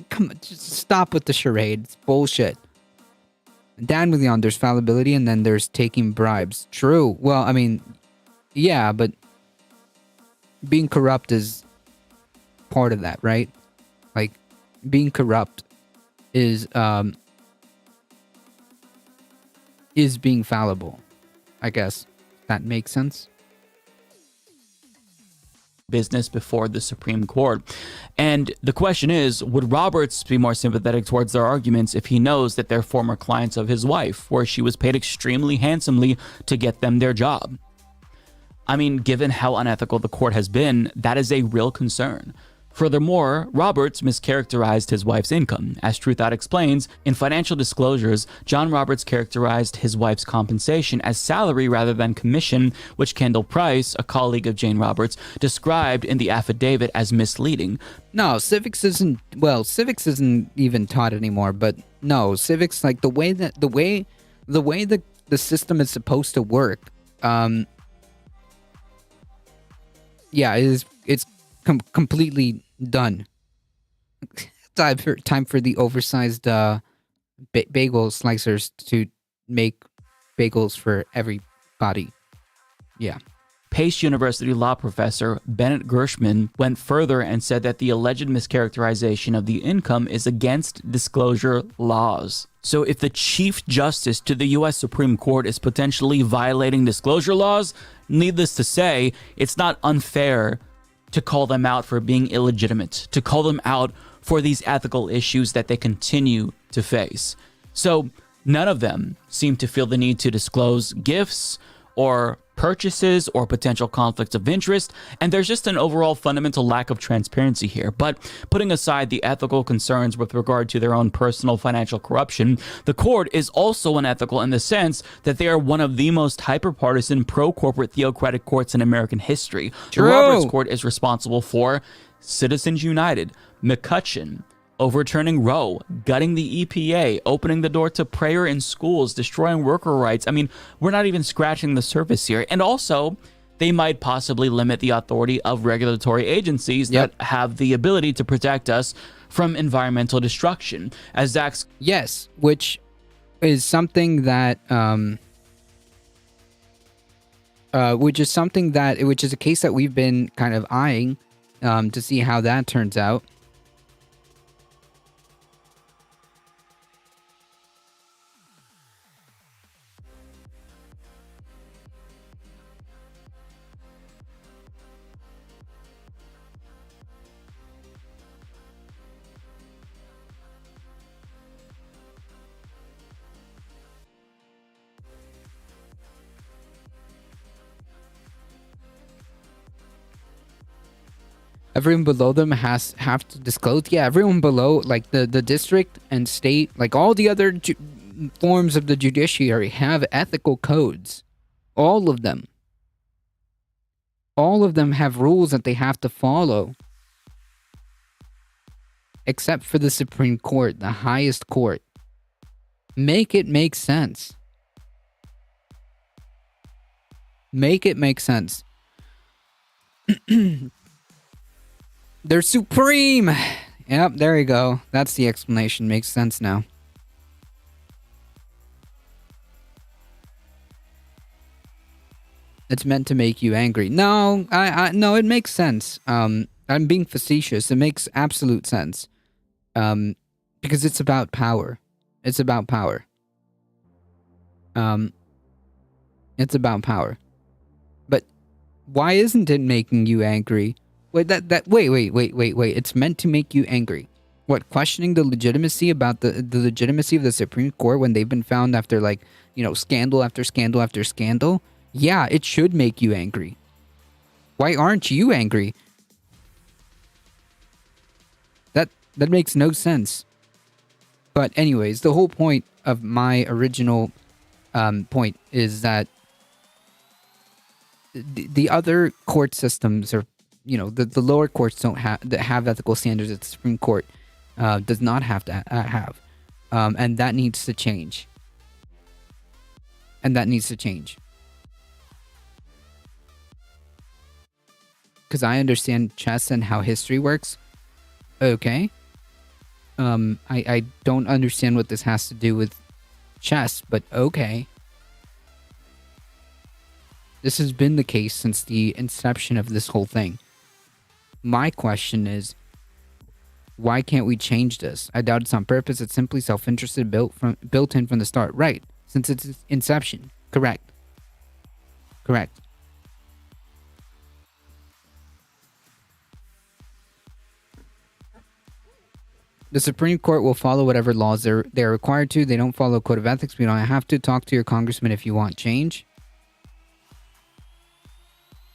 come on, just stop with the charade. It's bullshit. Dan Leon, there's fallibility and then there's taking bribes. True. Well, I mean, yeah, but being corrupt is part of that, right? Like, being corrupt is being fallible. I guess that makes sense. business before the Supreme Court. And the question is, would Roberts be more sympathetic towards their arguments if he knows that they're former clients of his wife, where she was paid extremely handsomely to get them their job? I mean, given how unethical the court has been, that is a real concern. Furthermore, Roberts mischaracterized his wife's income. As Truthout explains, in financial disclosures, John Roberts characterized his wife's compensation as salary rather than commission, which Kendall Price, a colleague of Jane Roberts, described in the affidavit as misleading. No, civics isn't even taught anymore, but no, civics, like the way the system is supposed to work, it's completely done. Time for the oversized bagel slicers to make bagels for everybody. Yeah. Pace University law professor Bennett Gershman went further and said that the alleged mischaracterization of the income is against disclosure laws. So if the Chief Justice to the U.S. Supreme Court is potentially violating disclosure laws, needless to say, it's not unfair to call them out for being illegitimate, to call them out for these ethical issues that they continue to face. So none of them seem to feel the need to disclose gifts or purchases or potential conflicts of interest, and there's just an overall fundamental lack of transparency here. But putting aside the ethical concerns with regard to their own personal financial corruption, the court is also unethical in the sense that they are one of the most hyper-partisan, pro-corporate theocratic courts in American history. True. The Roberts Court is responsible for Citizens United, McCutcheon, overturning Roe, gutting the EPA, opening the door to prayer in schools, destroying worker rights. I mean, we're not even scratching the surface here. And also, they might possibly limit the authority of regulatory agencies that have the ability to protect us from environmental destruction. As Zach's... Yes, which is something that... which is a case that we've been kind of eyeing to see how that turns out. Everyone below them have to disclose. Yeah, everyone below, like the district and state, like all the other forms of the judiciary have ethical codes. All of them. All of them have rules that they have to follow. Except for the Supreme Court, the highest court. Make it make sense. Make it make sense. They're supreme. Yep, there you go. That's the explanation. Makes sense now. It's meant to make you angry. No, no, it makes sense. I'm being facetious. It makes absolute sense. Because it's about power. It's about power. It's about power. But why isn't it making you angry? Wait, wait. It's meant to make you angry. What, questioning the legitimacy about the legitimacy of the Supreme Court when they've been found after, like, you know, scandal after scandal after scandal? Yeah, it should make you angry. Why aren't you angry? That makes no sense. But anyways, the whole point of my original point is that the other court systems are, you know, the lower courts don't have ethical standards that the Supreme Court does not have to have. And that needs to change. And that needs to change. Because I understand chess and how history works. Okay. I don't understand what this has to do with chess, but okay. This has been the case since the inception of this whole thing. My question is, why can't we change this? I doubt it's on purpose. It's simply self-interested, built in from the start. Right. Since its inception. Correct. Correct. The Supreme Court will follow whatever laws they're required to. They don't follow code of ethics. We don't have to. Talk to your congressman if you want change.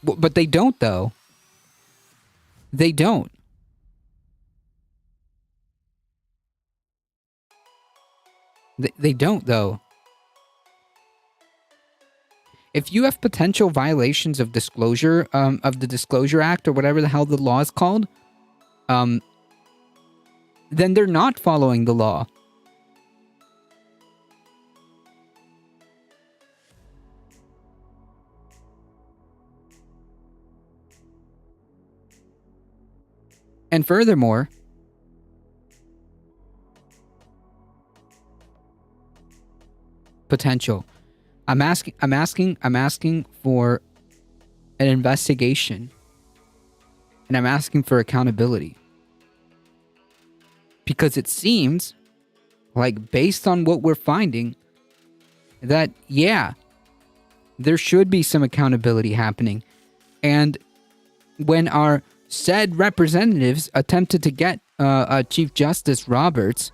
But they don't, though. They don't. They don't, though. If you have potential violations of disclosure, of the Disclosure Act or whatever the hell the law is called, then they're not following the law. And furthermore, potential. I'm asking for an investigation. And I'm asking for accountability. Because it seems like, based on what we're finding, that, yeah, there should be some accountability happening. And when our said representatives attempted to get Chief Justice Roberts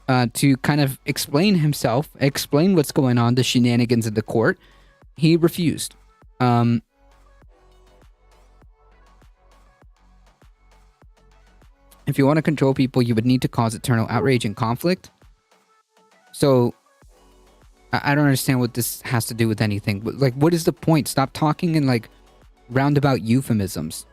to kind of explain himself, explain what's going on, the shenanigans of the court, he refused. If you want to control people, you would need to cause eternal outrage and conflict. So, I don't understand what this has to do with anything. But, like, what is the point? Stop talking in, like, roundabout euphemisms.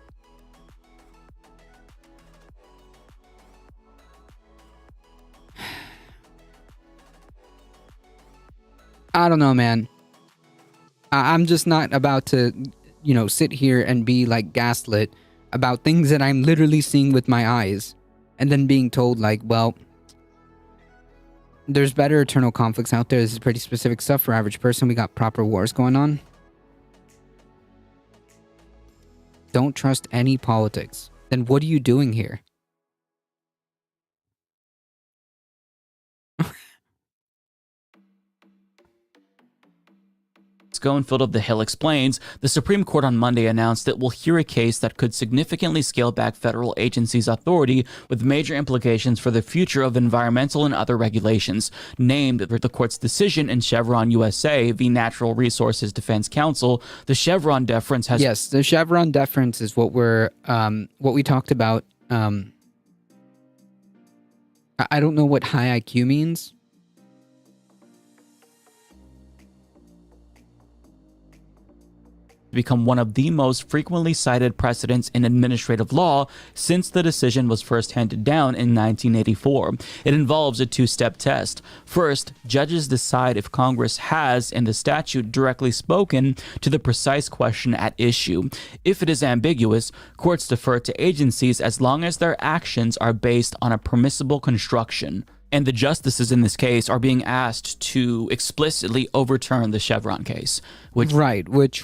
I don't know, man. I'm just not about to, you know, sit here and be, like, gaslit about things that I'm literally seeing with my eyes, and then being told, like, well, there's better eternal conflicts out there. This is pretty specific stuff for average person. We got proper wars going on. Don't trust any politics. Then what are you doing here? Schoenfeld of The Hill explains, the Supreme Court on Monday announced it will hear a case that could significantly scale back federal agencies' authority with major implications for the future of environmental and other regulations. Named the court's decision in Chevron USA v. Natural Resources Defense Council, the Chevron deference has... Yes, the Chevron deference is what we talked about. I don't know what high IQ means. become one of the most frequently cited precedents in administrative law since the decision was first handed down in 1984. It involves a two-step test. First, judges decide if Congress has, in the statute, directly spoken to the precise question at issue. If it is ambiguous, courts defer to agencies as long as their actions are based on a permissible construction. And the justices in this case are being asked to explicitly overturn the Chevron case, which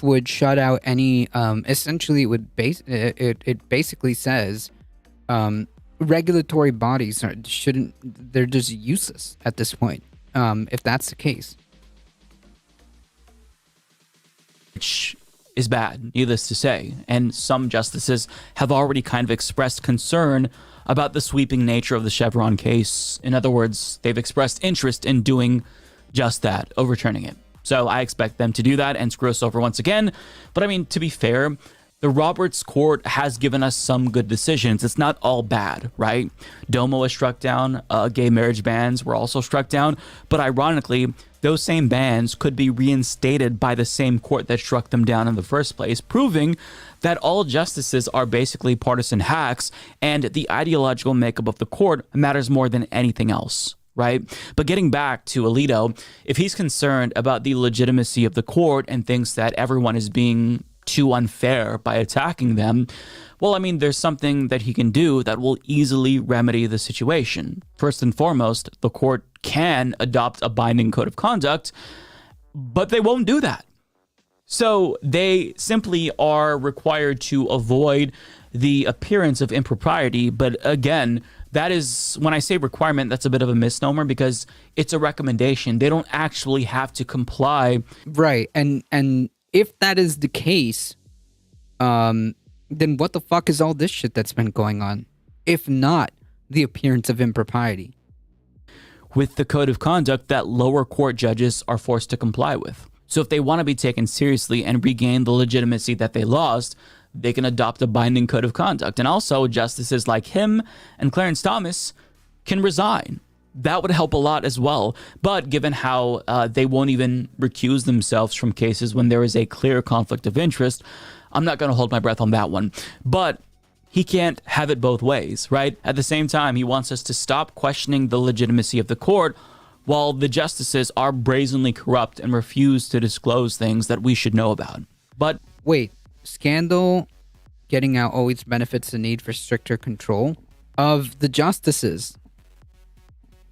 would shut out any. Essentially, it basically says regulatory bodies shouldn't. They're just useless at this point. If that's the case, which is bad, needless to say. And some justices have already kind of expressed concern about the sweeping nature of the Chevron case. In other words, they've expressed interest in doing just that, overturning it. So I expect them to do that and screw us over once again. But I mean, to be fair, the Roberts Court has given us some good decisions. It's not all bad, right? DOMA was struck down. Gay marriage bans were also struck down. But ironically, those same bans could be reinstated by the same court that struck them down in the first place, proving that all justices are basically partisan hacks and the ideological makeup of the court matters more than anything else. Right? But getting back to Alito, if he's concerned about the legitimacy of the court and thinks that everyone is being too unfair by attacking them, well, I mean, there's something that he can do that will easily remedy the situation. First and foremost, the court can adopt a binding code of conduct, but they won't do that. So they simply are required to avoid the appearance of impropriety. But again, that is, when I say requirement, that's a bit of a misnomer because it's a recommendation. They don't actually have to comply. Right. And if that is the case, then what the fuck is all this shit that's been going on? If not the appearance of impropriety. With the code of conduct that lower court judges are forced to comply with. So if they want to be taken seriously and regain the legitimacy that they lost, they can adopt a binding code of conduct. And also, justices like him and Clarence Thomas can resign. That would help a lot as well. But given how they won't even recuse themselves from cases when there is a clear conflict of interest, I'm not going to hold my breath on that one. But he can't have it both ways, right? At the same time, he wants us to stop questioning the legitimacy of the court while the justices are brazenly corrupt and refuse to disclose things that we should know about. But wait, scandal getting out always benefits the need for stricter control of the justices.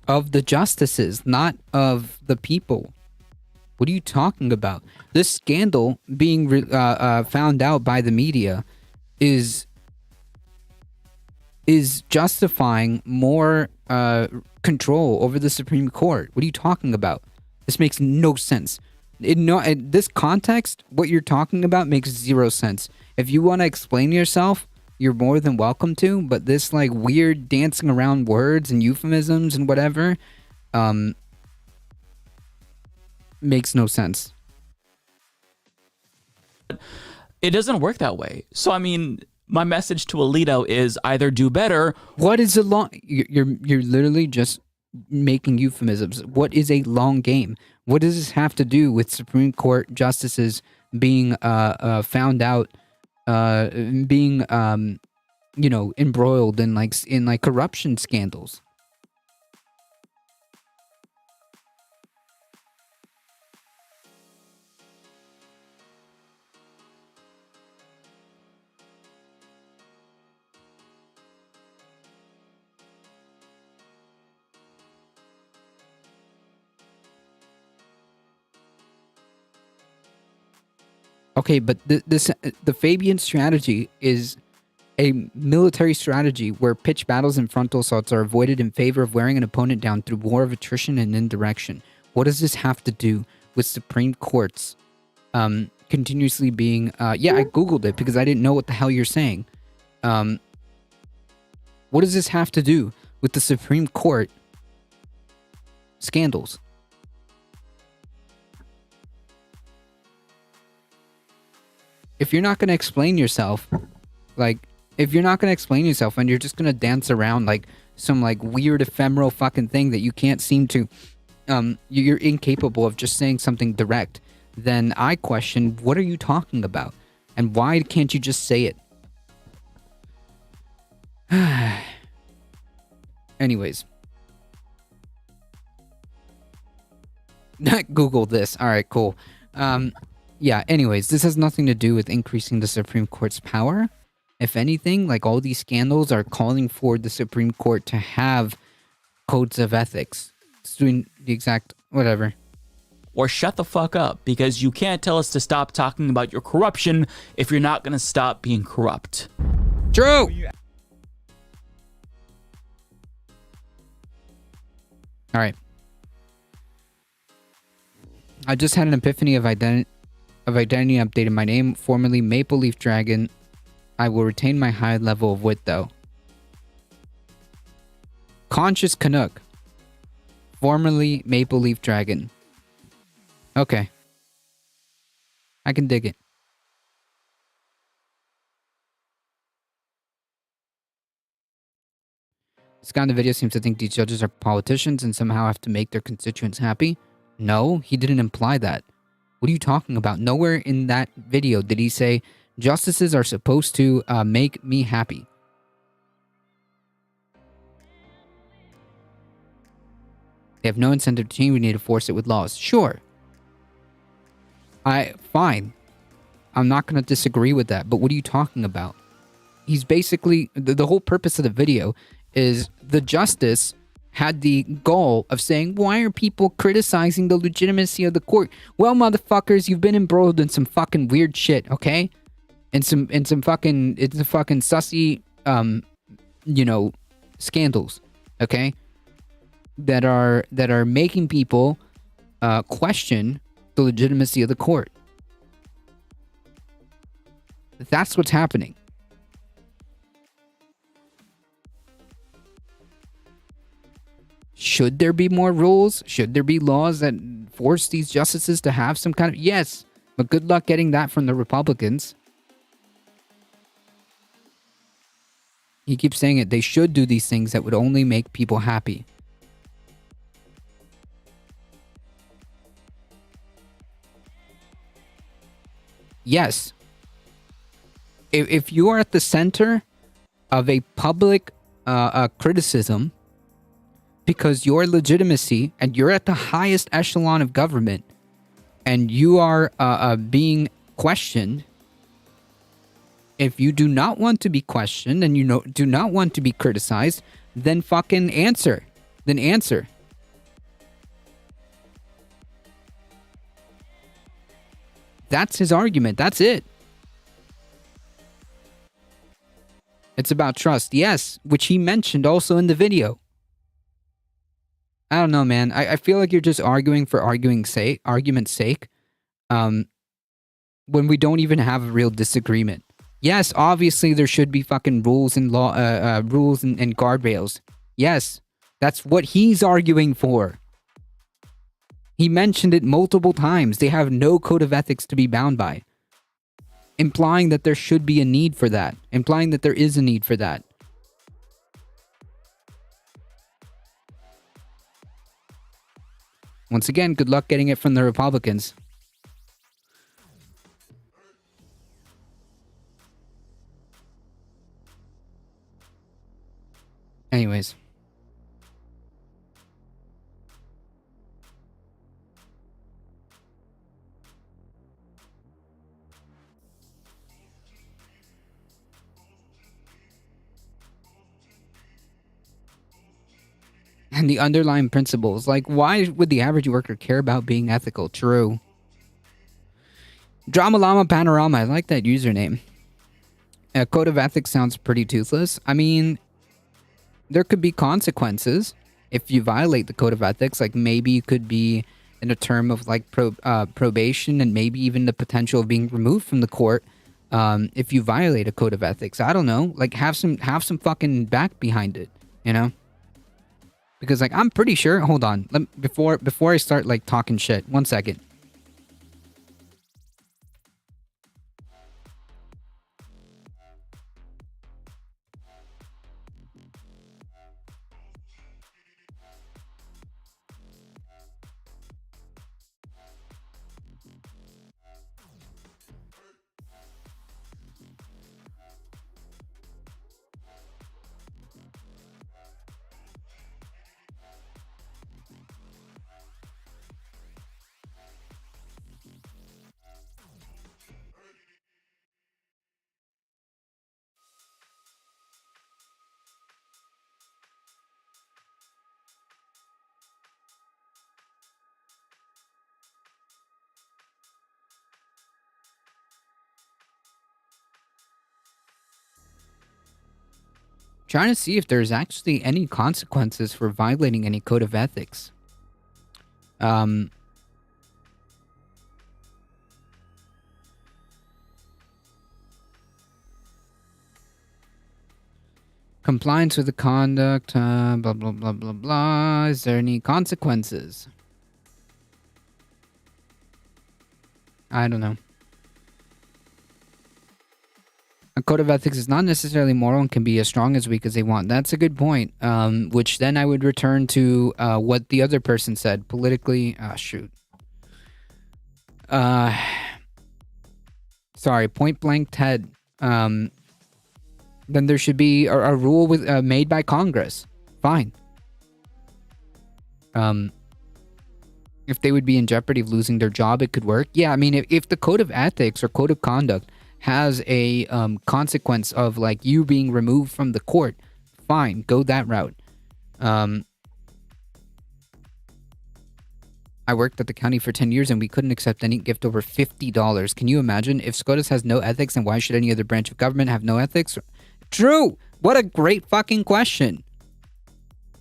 Of the justices, not of the people. What are you talking about? This scandal being found out by the media is justifying more control over the Supreme Court. What are you talking about? This makes no sense. In this context, what you're talking about makes zero sense. If you want to explain yourself, you're more than welcome to, but this like weird dancing around words and euphemisms and whatever makes no sense. it doesn't work that way. So, I mean, my message to Alito is either do better. What is a long? You're literally just making euphemisms. What is a long game? What does this have to do with Supreme Court justices being found out, being embroiled in like corruption scandals? Okay, but the Fabian strategy is a military strategy where pitched battles and frontal assaults are avoided in favor of wearing an opponent down through war of attrition and indirection. What does this have to do with Supreme Courts continuously being... I Googled it because I didn't know what the hell you're saying. What does this have to do with the Supreme Court scandals? If you're not going to explain yourself, and you're just going to dance around like some like weird ephemeral fucking thing that you can't seem to, you're incapable of just saying something direct, then I question, what are you talking about? And why can't you just say it? Anyways. Not Google this. All right, cool. Anyways, this has nothing to do with increasing the Supreme Court's power. If anything, like all these scandals are calling for the Supreme Court to have codes of ethics. It's doing the exact whatever. Or shut the fuck up, because you can't tell us to stop talking about your corruption if you're not going to stop being corrupt. True! Alright. I just had an epiphany of identity updated my name, formerly Maple Leaf Dragon. I will retain my high level of wit though. Conscious Canuck. Formerly Maple Leaf Dragon. Okay. I can dig it. This guy in the video seems to think these judges are politicians and somehow have to make their constituents happy. No, he didn't imply that. What are you talking about? Nowhere in that video did he say justices are supposed to make me happy. They have no incentive to change. We need to force it with laws. Sure. Fine. I'm not going to disagree with that. But what are you talking about? He's basically... The whole purpose of the video is the justice had the goal of saying, why are people criticizing the legitimacy of the court? Well, motherfuckers, you've been embroiled in some fucking weird shit, okay? In some fucking sussy, scandals, okay? That are making people question the legitimacy of the court. That's what's happening. Should there be more rules? Should there be laws that force these justices to have some kind of... Yes, but good luck getting that from the Republicans. He keeps saying it. They should do these things that would only make people happy. Yes. If you are at the center of a public criticism because your legitimacy and you're at the highest echelon of government and you are being questioned, if you do not want to be questioned and you do not want to be criticized, then fucking answer. Then answer. That's his argument. That's it. It's about trust. Yes, which he mentioned also in the video. I don't know, man. I feel like you're just arguing for argument's sake. When we don't even have a real disagreement. Yes, obviously there should be fucking rules and rules and guardrails. Yes, that's what he's arguing for. He mentioned it multiple times. They have no code of ethics to be bound by. Implying that there should be a need for that. Implying that there is a need for that. Once again, good luck getting it from the Republicans. Anyways. And the underlying principles. Like, why would the average worker care about being ethical? True. Drama Llama Panorama. I like that username. A code of ethics sounds pretty toothless. I mean, there could be consequences if you violate the code of ethics. Like, maybe you could be in a term of, like, probation and maybe even the potential of being removed from the court if you violate a code of ethics. I don't know. Like, have some fucking back behind it, you know? Because, like, I'm pretty sure... Hold on. Before I start, like, talking shit. 1 second. Trying to see if there's actually any consequences for violating any code of ethics. Compliance with the conduct, blah, blah, blah, blah, blah. Is there any consequences? I don't know. A code of ethics is not necessarily moral and can be as strong as weak as they want. That's a good point. Which then I would return to what the other person said. Politically, shoot. Sorry, point blank Ted. Then there should be a rule with made by Congress. Fine. If they would be in jeopardy of losing their job, it could work. Yeah, I mean, if the code of ethics or code of conduct has a consequence of like you being removed from the court, fine, go that route. I worked at the county for 10 years and we couldn't accept any gift over $50. Can you imagine? If SCOTUS has no ethics, then why should any other branch of government have no ethics? True! What a great fucking question.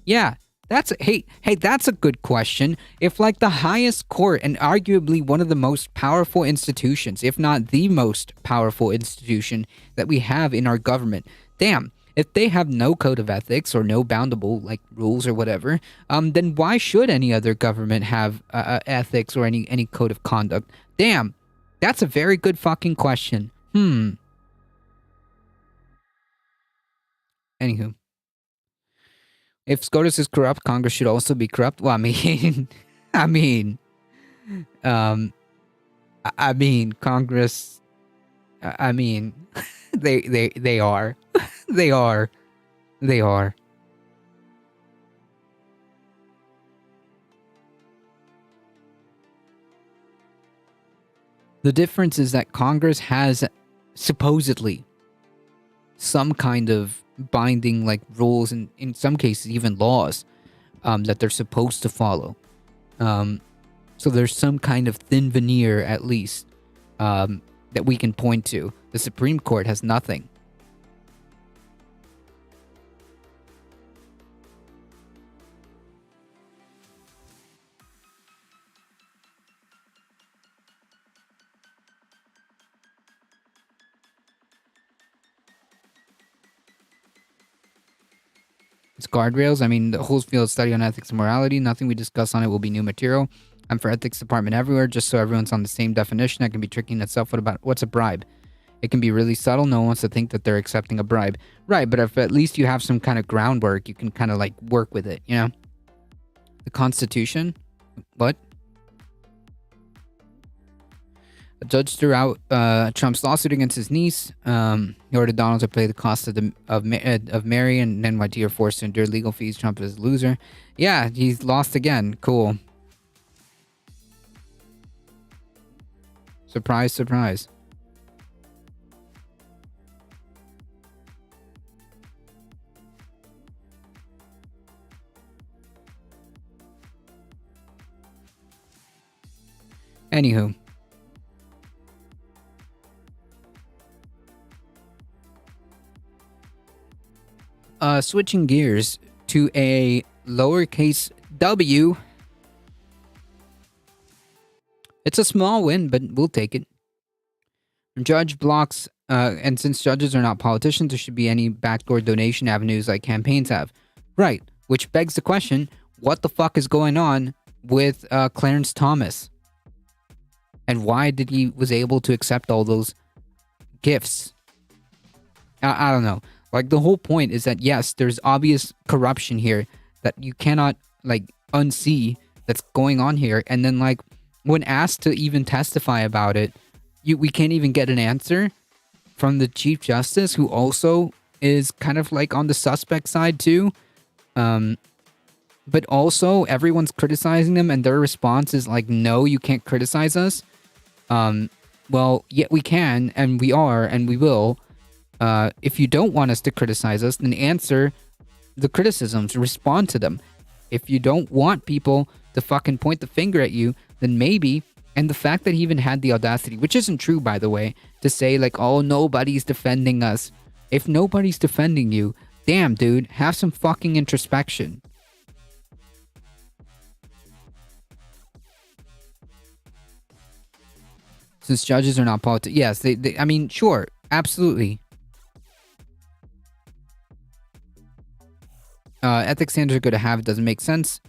Yeah, that's a good question. If like the highest court and arguably one of the most powerful institutions, if not the most powerful institution that we have in our government, damn, if they have no code of ethics or no boundable like rules or whatever, then why should any other government have ethics or any code of conduct? Damn, that's a very good fucking question. Anywho, if SCOTUS is corrupt, Congress should also be corrupt. Well, I mean, Congress. I mean, they are. They are. The difference is that Congress has supposedly some kind of binding like rules and in some cases even laws that they're supposed to follow. So there's some kind of thin veneer at least that we can point to. The Supreme Court has nothing. It's guardrails. I mean, the whole field study on ethics and morality. Nothing we discuss on it will be new material. I'm for ethics department everywhere, just so everyone's on the same definition. That can be tricky in itself. What about what's a bribe? It can be really subtle. No one wants to think that they're accepting a bribe. Right, but if at least you have some kind of groundwork, you can kind of like work with it, you know? The Constitution? What? A judge threw out Trump's lawsuit against his niece. He ordered Donald to pay the cost of Mary, and NYT are forced to endure legal fees. Trump is a loser. Yeah, he's lost again. Cool. Surprise, surprise. Anywho. Switching gears to a lowercase w. It's a small win, but we'll take it. Judge blocks, and since judges are not politicians, there should be any backdoor donation avenues like campaigns have. Right, which begs the question, what the fuck is going on with Clarence Thomas? And why did he was able to accept all those gifts? I don't know. Like, the whole point is that, yes, there's obvious corruption here that you cannot, like, unsee that's going on here. And then, like, when asked to even testify about it, we can't even get an answer from the Chief Justice, who also is kind of, like, on the suspect side, too. But also, everyone's criticizing them, and their response is, like, no, you can't criticize us. Well, yeah, we can, and we are, and we will. If you don't want us to criticize us, then answer the criticisms, respond to them. If you don't want people to fucking point the finger at you, then maybe, and the fact that he even had the audacity, which isn't true, by the way, to say like, oh, nobody's defending us. If nobody's defending you, damn, dude, have some fucking introspection. Since judges are not politics, yes, they I mean, sure, absolutely. Ethics standards are good to have. It doesn't make sense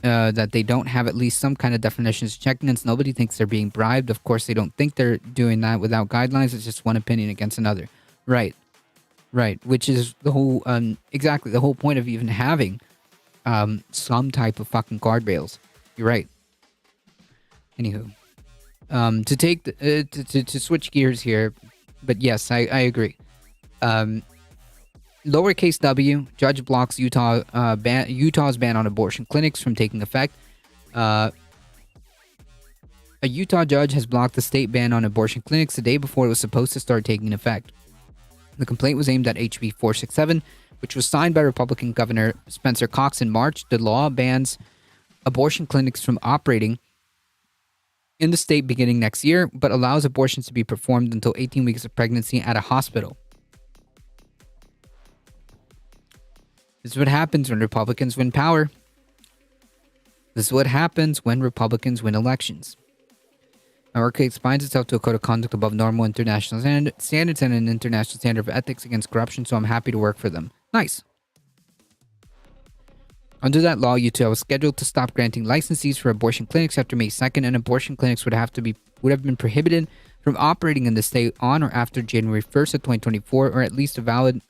that they don't have at least some kind of definitions checking against. Nobody thinks they're being bribed. Of course, they don't think they're doing that without guidelines. It's just one opinion against another. Right. Which is the whole, exactly the whole point of even having some type of fucking guardrails. You're right. Anywho, to take to switch gears here, but yes, I agree. Lowercase w, judge blocks Utah's ban on abortion clinics from taking effect. A Utah judge has blocked the state ban on abortion clinics the day before it was supposed to start taking effect. The complaint was aimed at HB 467, which was signed by Republican Governor Spencer Cox in March. The law bans abortion clinics from operating in the state beginning next year, but allows abortions to be performed until 18 weeks of pregnancy at a hospital. This is what happens when Republicans win power. This is what happens when Republicans win elections. Our case binds itself to a code of conduct above normal international standards and an international standard of ethics against corruption, so I'm happy to work for them. Nice. Under that law, Utah was scheduled to stop granting licenses for abortion clinics after May 2nd, and abortion clinics would have been prohibited from operating in the state on or after January 1st of 2024, or at least the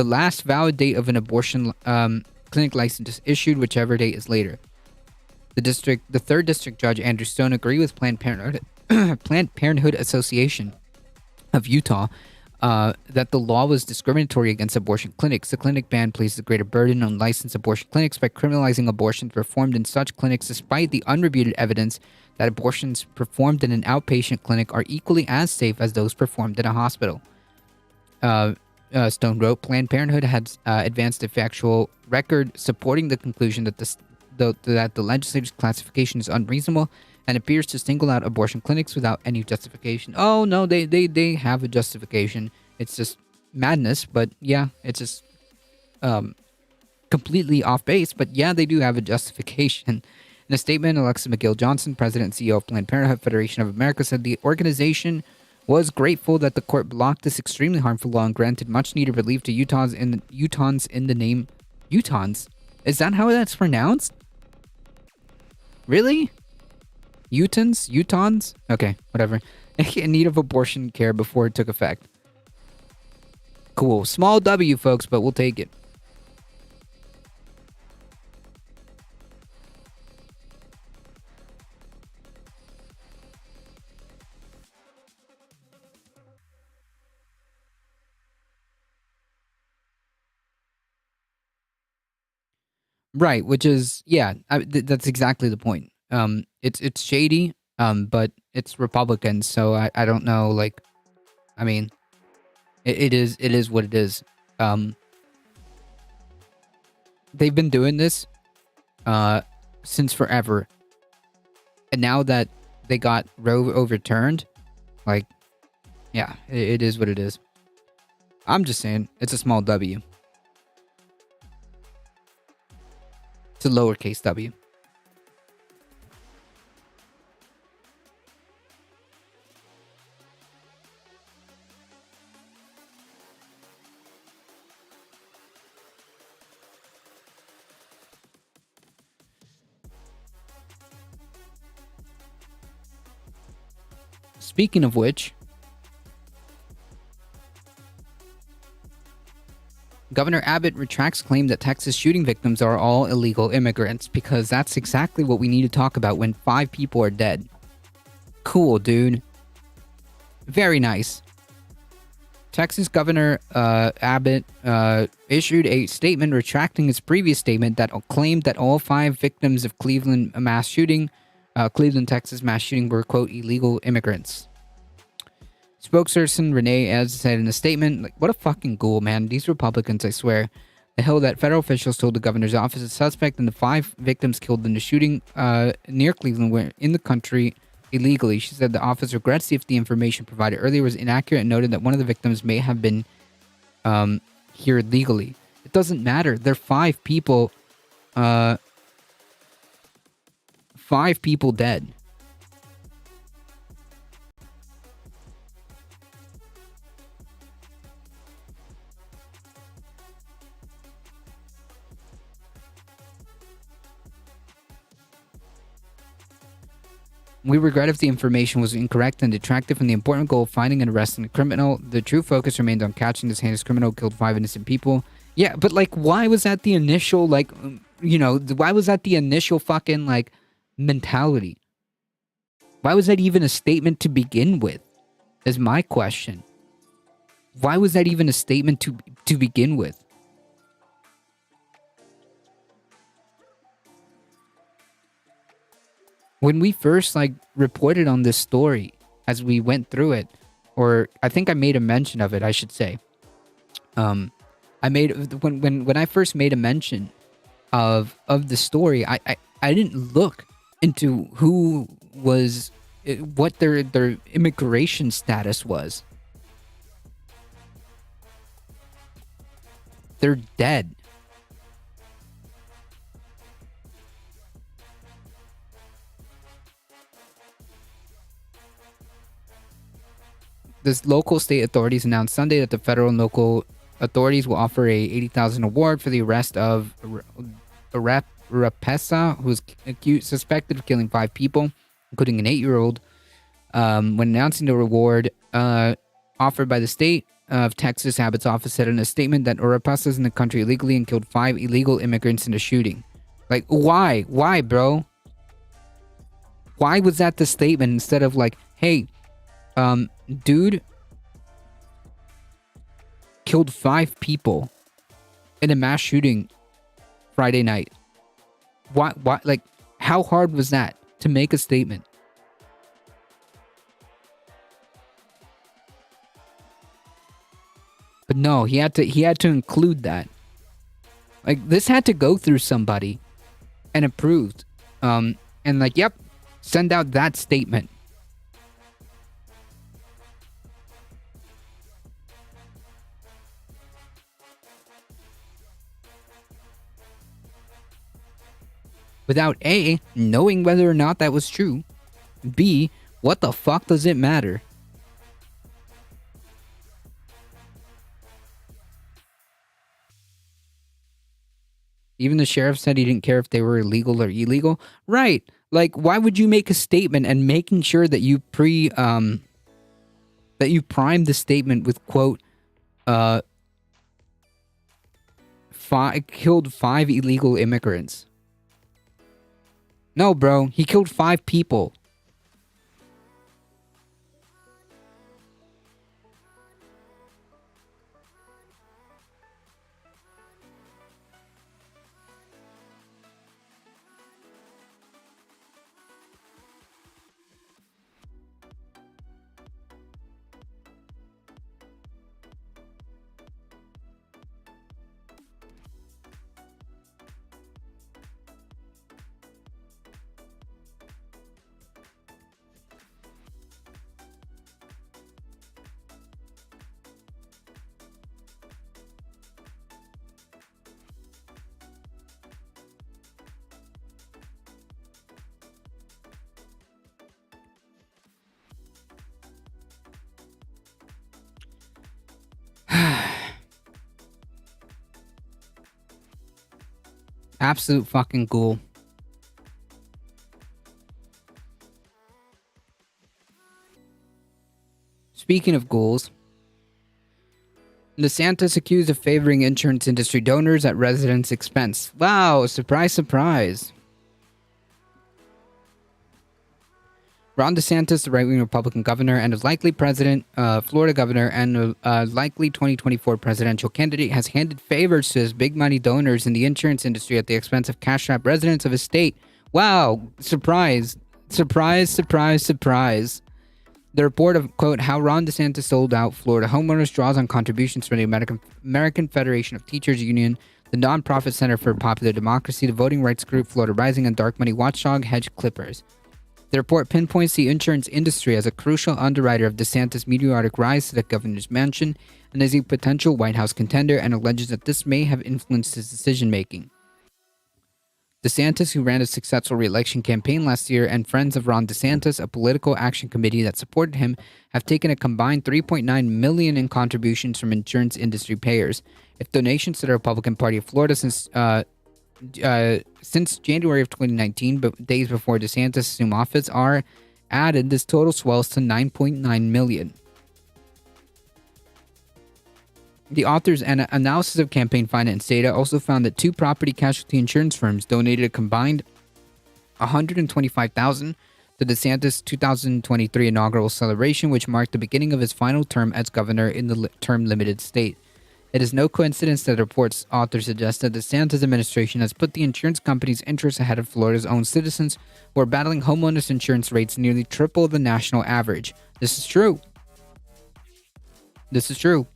last valid date of an abortion clinic license is issued, whichever date is later. The third district judge, Andrew Stone, agreed with Planned Parenthood Association of Utah that the law was discriminatory against abortion clinics. The clinic ban places a greater burden on licensed abortion clinics by criminalizing abortions performed in such clinics, despite the unrefuted evidence that abortions performed in an outpatient clinic are equally as safe as those performed in a hospital. Stone wrote, Planned Parenthood has advanced a factual record supporting the conclusion that the legislature's classification is unreasonable and appears to single out abortion clinics without any justification. Oh, no, they have a justification. It's just madness, but yeah, it's just completely off base, but yeah, they do have a justification. In a statement, Alexa McGill Johnson, president and CEO of Planned Parenthood Federation of America, said the organization was grateful that the court blocked this extremely harmful law and granted much-needed relief to Utahns in the name... Utahns? Is that how that's pronounced? Really? Utahns? Okay, whatever. In need of abortion care before it took effect. Cool. Small W, folks, but we'll take it. Right, which is, yeah, that's exactly the point. It's shady, but it's Republicans, so I don't know, like, I mean, it is what it is. They've been doing this since forever, and now that they got Roe overturned, like, yeah, it is what it is. I'm just saying, it's a small W. It's a lowercase w. Speaking of which, Governor Abbott retracts claim that Texas shooting victims are all illegal immigrants, because that's exactly what we need to talk about when 5 people are dead. Cool, dude. Very nice. Texas Governor Abbott issued a statement retracting his previous statement that claimed that all 5 victims of Cleveland, Texas mass shooting were, quote, illegal immigrants. Spokesperson Renee Az said in a statement, like, what a fucking ghoul, man. These Republicans, I swear. The hell that federal officials told the governor's office a suspect in the 5 victims killed in the shooting near Cleveland were in the country illegally. She said the office regrets if the information provided earlier was inaccurate and noted that one of the victims may have been here legally. It doesn't matter. They're 5 people. 5 people dead. We regret if the information was incorrect and detracted from the important goal of finding and arresting the criminal. The true focus remained on catching this heinous criminal who killed 5 innocent people. Yeah, but like, why was that the initial, like, why was that the initial fucking, like, mentality? Why was that even a statement to begin with? Is my question. Why was that even a statement to begin with? When we first like reported on this story, as we went through it, or I think I made a mention of it, I should say. I made when I first made a mention of the story, I didn't look into who was, what their immigration status was. They're dead. This local state authorities announced Sunday that the federal and local authorities will offer a $80,000 award for the arrest of Rapesa, who is suspected of killing 5 people, including an 8-year-old. When announcing the reward offered by the state of Texas, Abbott's office said in a statement that Rapesa is in the country illegally and killed 5 illegal immigrants in a shooting. Like, why? Why, bro? Why was that the statement instead of like, hey, dude killed 5 people in a mass shooting Friday night? Why, like, how hard was that to make a statement? But no, he had to include that. Like, this had to go through somebody and approved. And like, yep, send out that statement. Without A, knowing whether or not that was true. B, what the fuck does it matter? Even the sheriff said he didn't care if they were illegal or illegal. Right. Like, why would you make a statement and making sure that you primed the statement with, quote, killed 5 illegal immigrants? No, bro. He killed 5 people. Absolute fucking ghoul. Speaking of ghouls, DeSantis accused of favoring insurance industry donors at residents' expense. Wow, surprise, surprise. Ron DeSantis, the right-wing Republican governor and a likely president, Florida governor, and a likely 2024 presidential candidate, has handed favors to his big-money donors in the insurance industry at the expense of cash-strapped residents of his state. Wow, surprise. Surprise, surprise, surprise. The report of, quote, how Ron DeSantis sold out Florida homeowners draws on contributions from the American Federation of Teachers Union, the nonprofit Center for Popular Democracy, the voting rights group Florida Rising, and dark money watchdog Hedge Clippers. The report pinpoints the insurance industry as a crucial underwriter of DeSantis' meteoric rise to the governor's mansion and as a potential White House contender, and alleges that this may have influenced his decision-making. DeSantis, who ran a successful re-election campaign last year, and friends of Ron DeSantis, a political action committee that supported him, have taken a combined $3.9 million in contributions from insurance industry payers. If donations to the Republican Party of Florida since January of 2019, but days before DeSantis assumed office, are added, this total swells to 9.9 million. The author's analysis of campaign finance data also found that 2 property casualty insurance firms donated a combined $125,000 to DeSantis' 2023 inaugural celebration, which marked the beginning of his final term as governor in the term-limited state. It is no coincidence that the report's author suggests that the DeSantis administration has put the insurance company's interests ahead of Florida's own citizens, who are battling homeowners insurance rates nearly triple the national average. This is true. This is true.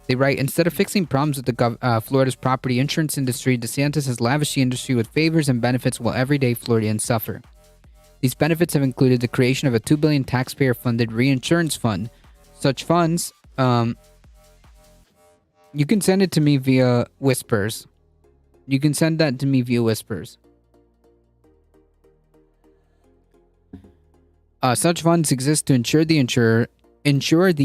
They write, instead of fixing problems with Florida's property insurance industry, DeSantis has lavished the industry with favors and benefits while everyday Floridians suffer. These benefits have included the creation of a $2 billion taxpayer-funded reinsurance fund. Such funds, you can send it to me via Whispers. You can send that to me via Whispers. Such funds exist to ensure the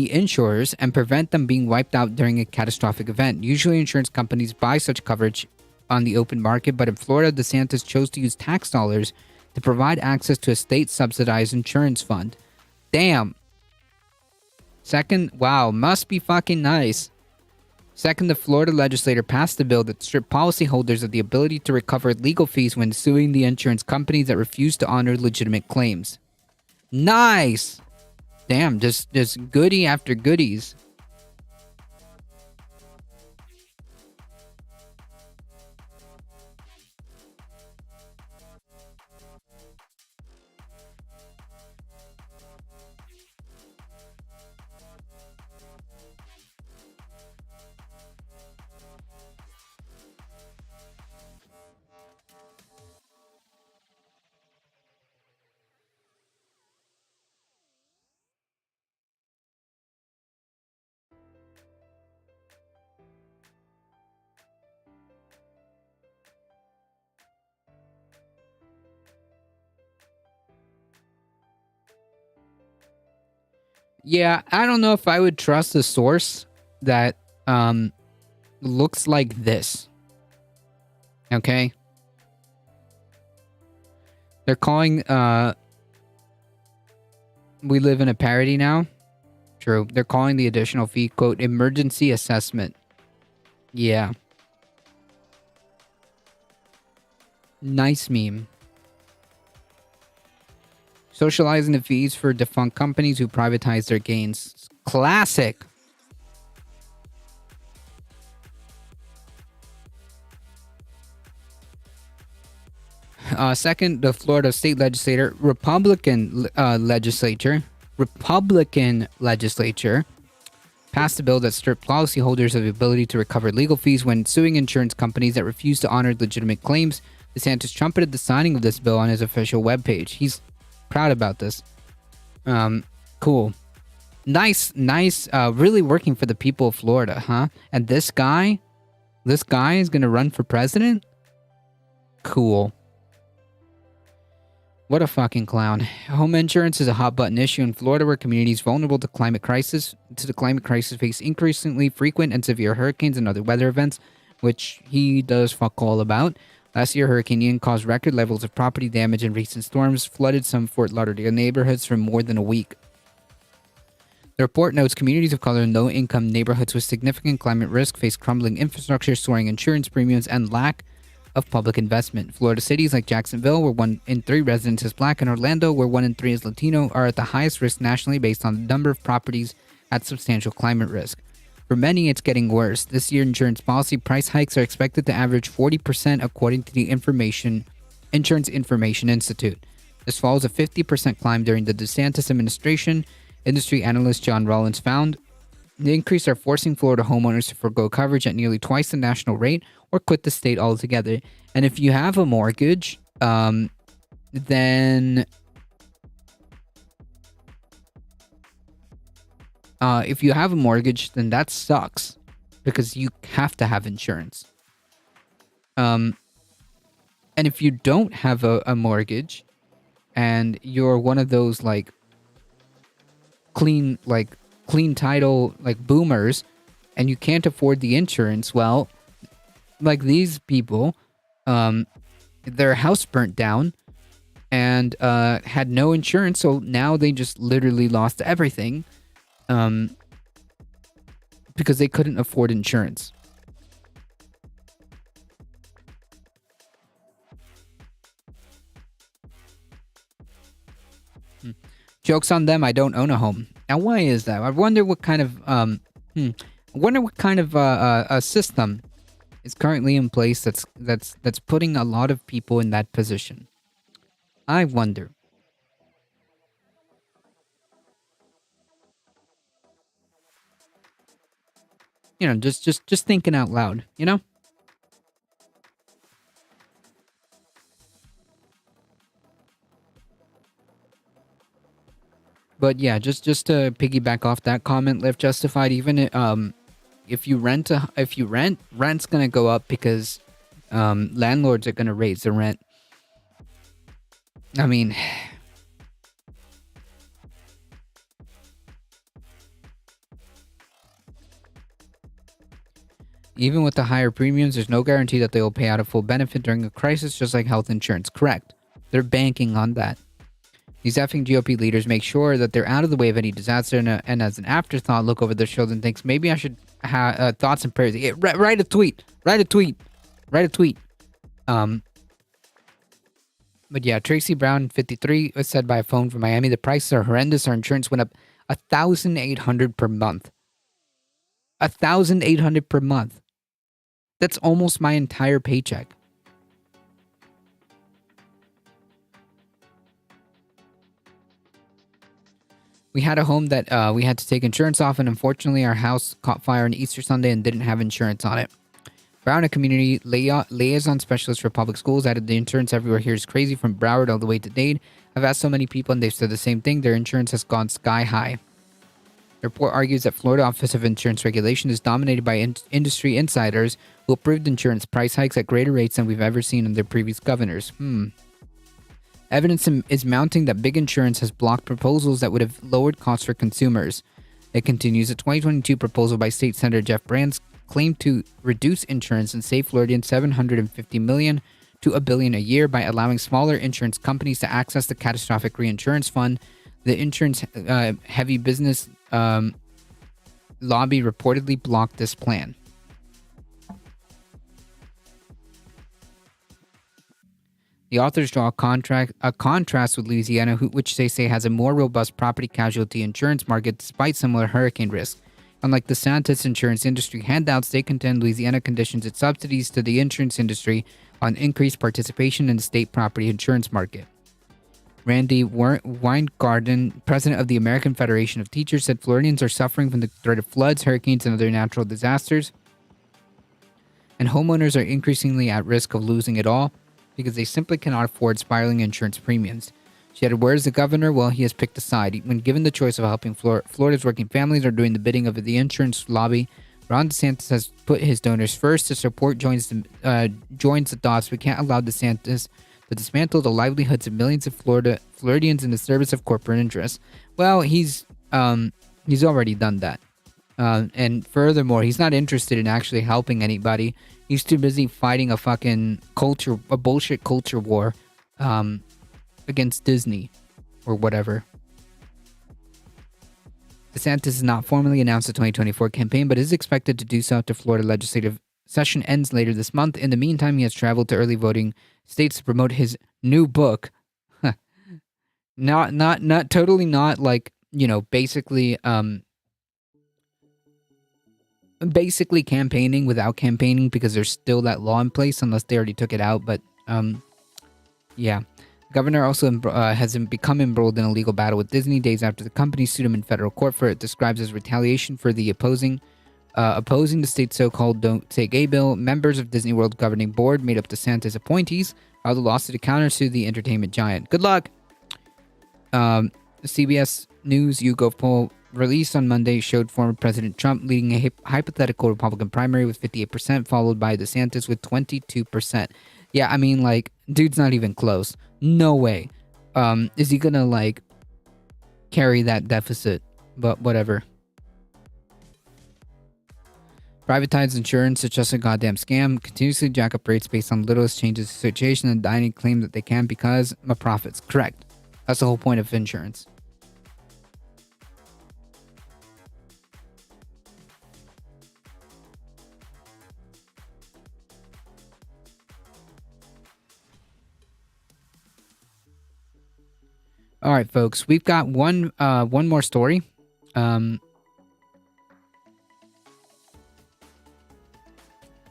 insurers and prevent them being wiped out during a catastrophic event. Usually, insurance companies buy such coverage on the open market, but in Florida, DeSantis chose to use tax dollars to provide access to a state-subsidized insurance fund. Damn. Second, wow, must be fucking nice. Second, the Florida legislature passed a bill that stripped policyholders of the ability to recover legal fees when suing the insurance companies that refuse to honor legitimate claims. Nice! Damn, just goodie after goodies. Yeah, I don't know if I would trust a source that looks like this. Okay? They're calling we live in a parody now. True. They're calling the additional fee, quote, emergency assessment. Yeah. Nice meme. Socializing the fees for defunct companies who privatize their gains. Classic. Second, the Florida state legislature, Republican legislature, passed a bill that stripped policyholders of the ability to recover legal fees when suing insurance companies that refuse to honor legitimate claims. DeSantis trumpeted the signing of this bill on his official webpage. He's proud about this. Cool. Nice, really working for the people of Florida, huh? And this guy is gonna run for president? Cool. What a fucking clown. Home insurance is a hot button issue in Florida, where communities vulnerable to the climate crisis face increasingly frequent and severe hurricanes and other weather events, which he does fuck all about. Last year, Hurricane Ian caused record levels of property damage, and recent storms flooded some Fort Lauderdale neighborhoods for more than a week. The report notes communities of color and low-income neighborhoods with significant climate risk face crumbling infrastructure, soaring insurance premiums, and lack of public investment. Florida cities like Jacksonville, where 1 in 3 residents is black, and Orlando, where 1 in 3 is Latino, are at the highest risk nationally based on the number of properties at substantial climate risk. For many, it's getting worse. This year, insurance policy price hikes are expected to average 40%, according to the Insurance Information Institute. This follows a 50% climb during the DeSantis administration. Industry analyst John Rollins found the increase are forcing Florida homeowners to forgo coverage at nearly twice the national rate or quit the state altogether. And if you have a mortgage, then that sucks, because you have to have insurance. And if you don't have a mortgage and you're one of those like clean title like boomers and you can't afford the insurance, well, like these people, their house burnt down and had no insurance, so now they just literally lost everything because they couldn't afford insurance. Joke's on them, I don't own a home. Now, why is that? I wonder what kind of a system is currently in place that's putting a lot of people in that position. I wonder. You know, just thinking out loud, you know? But yeah, just to piggyback off that comment, Lyft Justified, even if you rent, rent's gonna go up because landlords are gonna raise the rent. I mean, even with the higher premiums, there's no guarantee that they will pay out a full benefit during a crisis, just like health insurance. Correct. They're banking on that. These effing GOP leaders make sure that they're out of the way of any disaster, and as an afterthought, look over their shoulders and thinks, maybe I should have thoughts and prayers. Write a tweet. But yeah, Tracy Brown, 53, was said by a phone from Miami, the prices are horrendous. Our insurance went up $1,800 per month. $1,800 per month. That's almost my entire paycheck. We had a home that we had to take insurance off, and unfortunately our house caught fire on Easter Sunday and didn't have insurance on it. Brown, a community liaison specialist for public schools, added the insurance everywhere here is crazy, from Broward all the way to Dade. I've asked so many people and they've said the same thing. Their insurance has gone sky high. The report argues that Florida Office of Insurance Regulation is dominated by industry insiders who approved insurance price hikes at greater rates than we've ever seen under previous governors. Evidence is mounting that big insurance has blocked proposals that would have lowered costs for consumers. It continues. A 2022 proposal by State Senator Jeff Brands claimed to reduce insurance and save Floridians $750 million to $1 billion a year by allowing smaller insurance companies to access the catastrophic reinsurance fund. The insurance heavy business lobby reportedly blocked this plan. The authors draw a contrast with Louisiana, which they say has a more robust property casualty insurance market despite similar hurricane risk. Unlike the DeSantis insurance industry handouts, they contend Louisiana conditions its subsidies to the insurance industry on increased participation in the state property insurance market. Randy Weingarten, president of the American Federation of Teachers, said Floridians are suffering from the threat of floods, hurricanes, and other natural disasters, and homeowners are increasingly at risk of losing it all because they simply cannot afford spiraling insurance premiums. She added, where's the governor? Well, he has picked a side. When given the choice of helping Florida's working families or doing the bidding of the insurance lobby, Ron DeSantis has put his donors first. To support joins the dots. We can't allow DeSantis to dismantle the livelihoods of millions of Floridians in the service of corporate interests. Well, he's already done that. And furthermore, he's not interested in actually helping anybody. He's too busy fighting a bullshit culture war against Disney or whatever. DeSantis has not formally announced the 2024 campaign, but is expected to do so after Florida legislative session ends later this month. In the meantime, he has traveled to early voting states to promote his new book. Not totally not like, basically campaigning without campaigning, because there's still that law in place unless they already took it out. But yeah. Governor also has become embroiled in a legal battle with Disney days after the company sued him in federal court for it describes as retaliation for the opposing the state's so-called Don't Say Gay bill. Members of Disney World governing board made up DeSantis appointees filed a lawsuit to countersue the entertainment giant. Good luck. CBS News YouGov poll released on Monday showed former President Trump leading a hypothetical Republican primary with 58%, followed by DeSantis with 22%. Yeah, I mean, like, dude's not even close. No way. Is he gonna, like, carry that deficit? But whatever. Privatized insurance is just a goddamn scam. Continuously jack up rates based on littlest changes to the situation and dying claim that they can because of profits. Correct. That's the whole point of insurance. All right, folks. We've got one more story.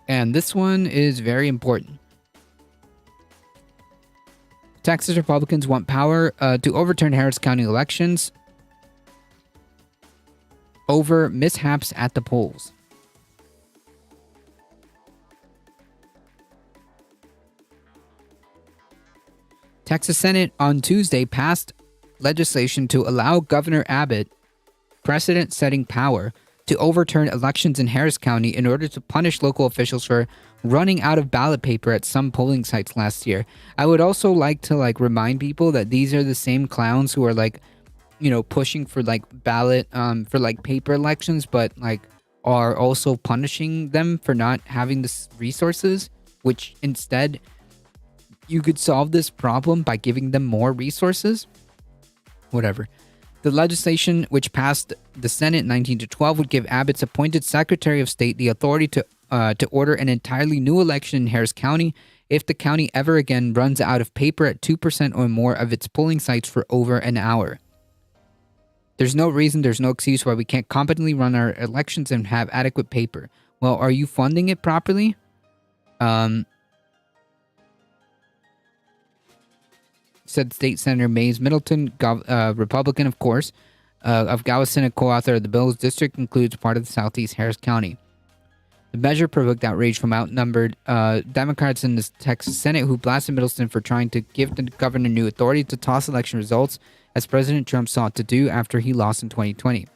And this one is very important. Texas Republicans want power to overturn Harris County elections over mishaps at the polls. Texas Senate on Tuesday passed legislation to allow Governor Abbott precedent-setting power to overturn elections in Harris County in order to punish local officials for running out of ballot paper at some polling sites last year. I would also like to remind people that these are the same clowns who are pushing for ballot for paper elections, but are also punishing them for not having the resources, which instead you could solve this problem by giving them more resources. Whatever. The legislation, which passed the Senate 19-12, would give Abbott's appointed Secretary of State the authority to order an entirely new election in Harris County if the county ever again runs out of paper at 2% or more of its polling sites for over an hour. There's no reason, there's no excuse why we can't competently run our elections and have adequate paper. Well, are you funding it properly? Said State Senator Mays Middleton, Republican, of course, of Galveston, a co-author of the bill's district includes part of the Southeast Harris County. The measure provoked outrage from outnumbered Democrats in the Texas Senate, who blasted Middleton for trying to give the governor new authority to toss election results, as President Trump sought to do after he lost in 2020.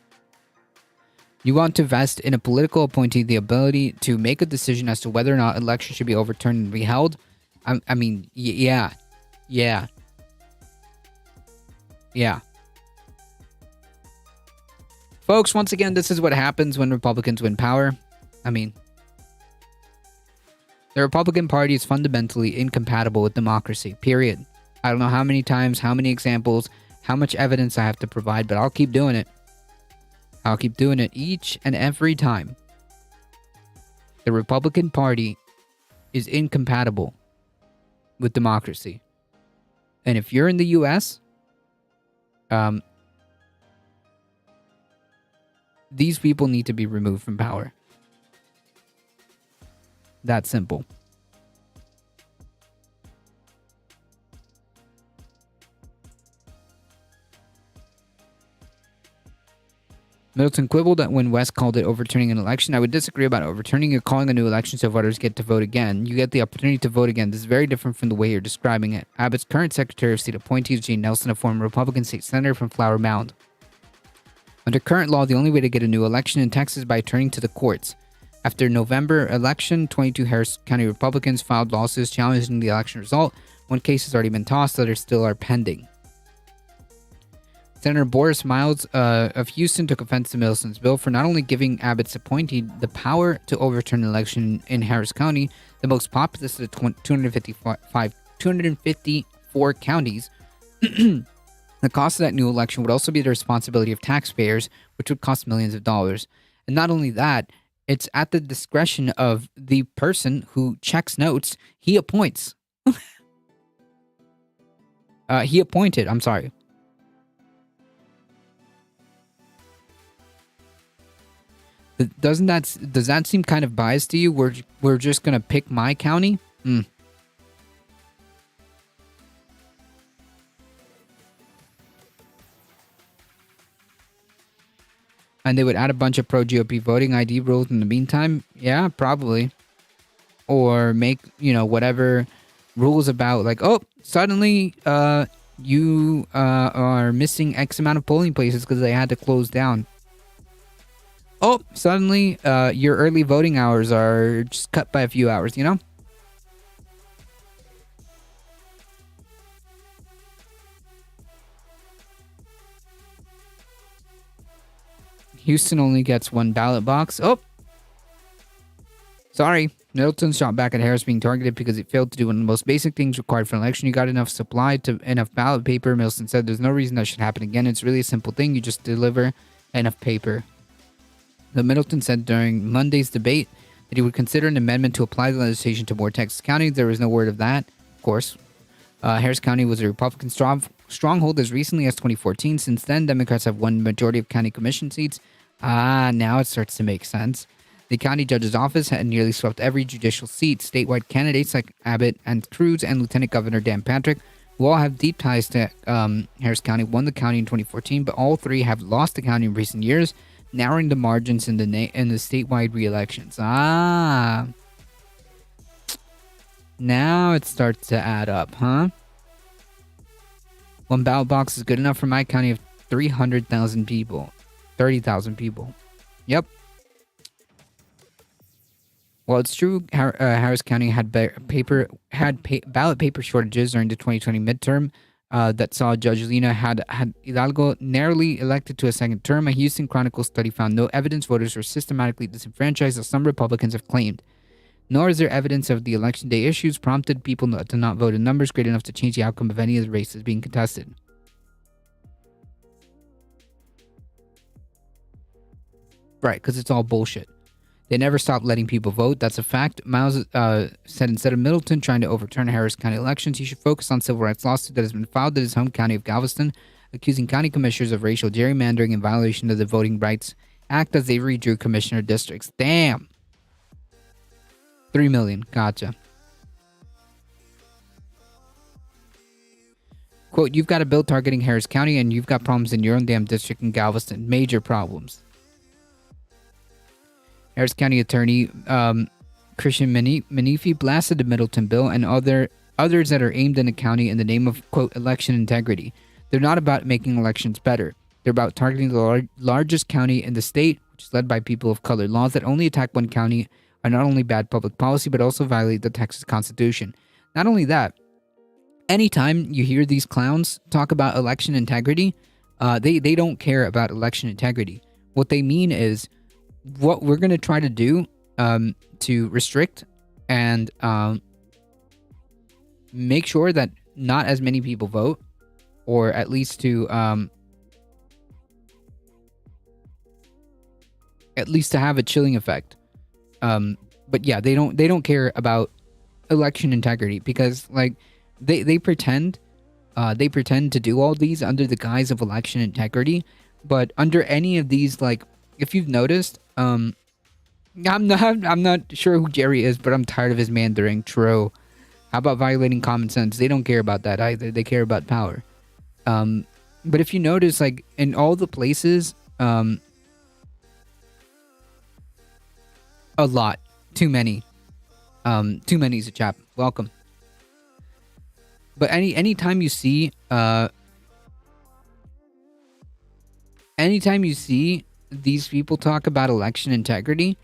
You want to vest in a political appointee the ability to make a decision as to whether or not elections should be overturned and reheld? Yeah. Folks, once again, this is what happens when Republicans win power. The Republican Party is fundamentally incompatible with democracy, period. I don't know how many times, how many examples, how much evidence I have to provide, but I'll keep doing it. I'll keep doing it each and every time. The Republican Party is incompatible with democracy. And if you're in the U.S., these people need to be removed from power. That simple. Middleton quibbled that when West called it overturning an election. I would disagree about overturning or calling a new election so voters get to vote again. You get the opportunity to vote again. This is very different from the way you're describing it. Abbott's current Secretary of State appointee is Gene Nelson, a former Republican state senator from Flower Mound. Under current law, the only way to get a new election in Texas is by turning to the courts. After November election, 22 Harris County Republicans filed lawsuits challenging the election result. One case has already been tossed, others still are pending. Senator Boris Miles of Houston took offense to Middleton's bill for not only giving Abbott's appointee the power to overturn an election in Harris County, the most populous of the 254 counties. The cost of that new election would also be the responsibility of taxpayers, which would cost millions of dollars. And not only that, it's at the discretion of the person who checks notes. He appoints. I'm sorry. Does that seem kind of biased to you? We're just gonna pick my county? And they would add a bunch of pro-GOP voting ID rules in the meantime? Yeah, probably. Or make, whatever rules about, suddenly you are missing X amount of polling places because they had to close down. Oh, suddenly your early voting hours are just cut by a few hours, Houston only gets one ballot box. Oh, Sorry, Middleton shot back at Harris being targeted because it failed to do one of the most basic things required for an election. You got enough supply to enough ballot paper. Middleton said there's no reason that should happen again. It's really a simple thing. You just deliver enough paper. The Middleton said during Monday's debate that he would consider an amendment to apply the legislation to more Texas counties. There was no word of that, of course. Harris County was a Republican stronghold as recently as 2014. Since then, Democrats have won the majority of county commission seats. Now it starts to make sense. The county judge's office had nearly swept every judicial seat. Statewide candidates like Abbott and Cruz and Lieutenant Governor Dan Patrick, who all have deep ties to Harris County, won the county in 2014, but all three have lost the county in recent years, narrowing the margins in the statewide re-elections. Now it starts to add up, huh? One ballot box is good enough for my county of 300,000 people. 30,000 people. Yep. Well, it's true. Harris County had ballot paper shortages during the 2020 midterm that saw Judge Lina had Hidalgo narrowly elected to a second term. A Houston Chronicle study found no evidence voters were systematically disenfranchised, as some Republicans have claimed. Nor is there evidence of the election day issues prompted people to not vote in numbers great enough to change the outcome of any of the races being contested. Right, because it's all bullshit. They never stopped letting people vote. That's a fact. Miles said instead of Middleton trying to overturn Harris County elections, he should focus on civil rights lawsuit that has been filed at his home county of Galveston, accusing county commissioners of racial gerrymandering in violation of the Voting Rights Act as they redrew commissioner districts. Damn. 3 million. Gotcha. Quote, you've got a bill targeting Harris County and you've got problems in your own damn district in Galveston. Major problems. Harris County Attorney Christian Menifee blasted the Middleton bill and others that are aimed in the county in the name of, quote, election integrity. They're not about making elections better. They're about targeting the largest county in the state, which is led by people of color. Laws that only attack one county are not only bad public policy, but also violate the Texas Constitution. Not only that, anytime you hear these clowns talk about election integrity, they don't care about election integrity. What they mean is, what we're going to try to do to restrict and make sure that not as many people vote, or at least to have a chilling effect. But yeah, they don't care about election integrity because like they pretend to do all these under the guise of election integrity, but under any of these, like if you've noticed, I'm not sure who Jerry is, but I'm tired of his mandering. True. How about violating common sense? They don't care about that either. They care about power. But if you notice, like in all the places, a lot, too many is a chap. Welcome. But anytime you see these people talk about election integrity,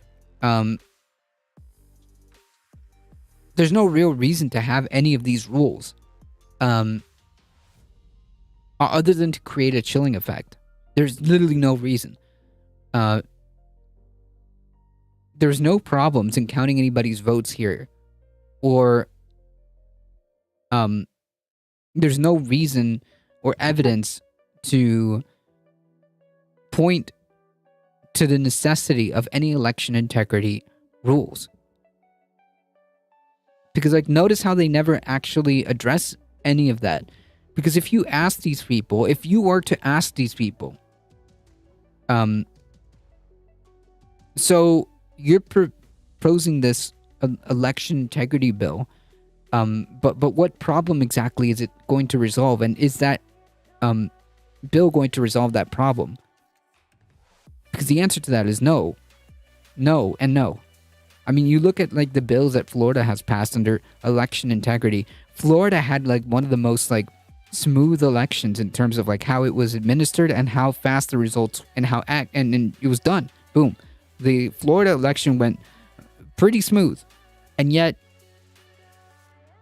there's no real reason to have any of these rules, other than to create a chilling effect. There's literally no reason. There's no problems in counting anybody's votes here, or there's no reason or evidence to point to the necessity of any election integrity rules. Because like notice how they never actually address any of that. Because if you were to ask these people, so you're proposing this election integrity bill, but what problem exactly is it going to resolve, and is that bill going to resolve that problem? Because the answer to that is no, and no. I mean, you look at like the bills that Florida has passed under election integrity. Florida had like one of the most like smooth elections in terms of like how it was administered and how fast the results and how and it was done. Boom. The Florida election went pretty smooth, and yet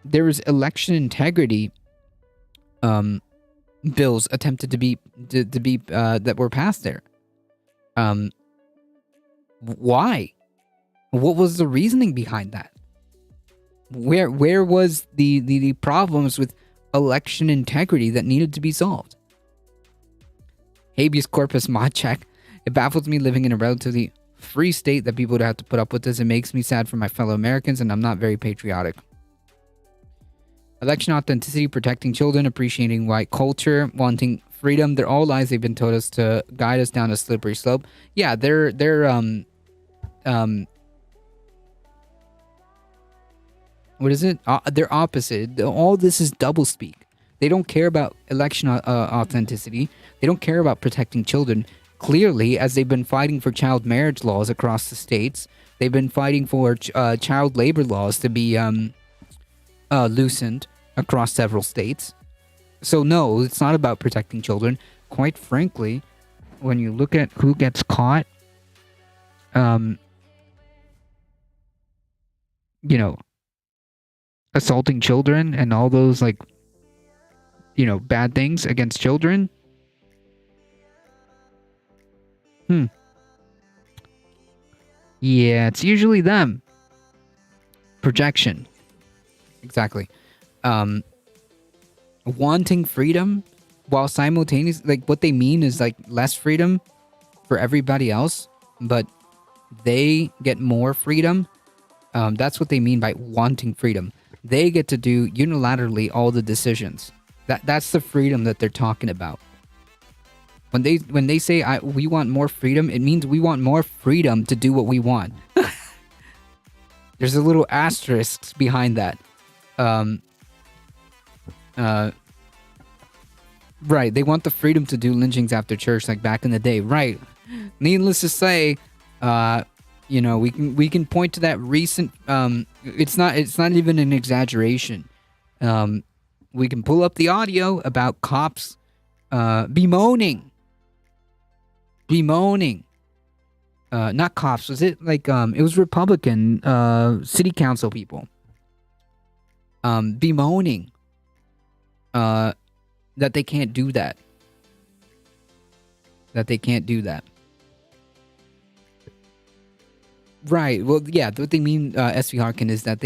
there was election integrity bills attempted to be that were passed there. Why What was the reasoning behind that? Where was the problems with election integrity that needed to be solved? Habeas corpus mod check. It baffles me living in a relatively free state that people would have to put up with this. It makes me sad for my fellow Americans, and I'm not very patriotic. Election authenticity, protecting children, appreciating white culture, wanting freedom. They're all lies they've been told us to guide us down a slippery slope. Yeah, they're what is it? They're opposite. All this is doublespeak. They don't care about election authenticity. They don't care about protecting children. Clearly, as they've been fighting for child marriage laws across the states, they've been fighting for child labor laws to be loosened across several states. So no, it's not about protecting children. Quite frankly, when you look at who gets caught, assaulting children and all those bad things against children. Yeah, it's usually them. Projection. Exactly. Wanting freedom while simultaneously, what they mean is less freedom for everybody else, but they get more freedom. That's what they mean by wanting freedom. They get to do unilaterally all the decisions. That's the freedom that they're talking about. When they say we want more freedom, it means we want more freedom to do what we want. There's a little asterisk behind that. Right, they want the freedom to do lynchings after church like back in the day. Right. Needless to say, we can point to that recent it's not even an exaggeration. We can pull up the audio about cops bemoaning not cops, was it it was Republican city council people bemoaning that they can't do that. Right. Well, yeah, what they mean, SV Harkin, is that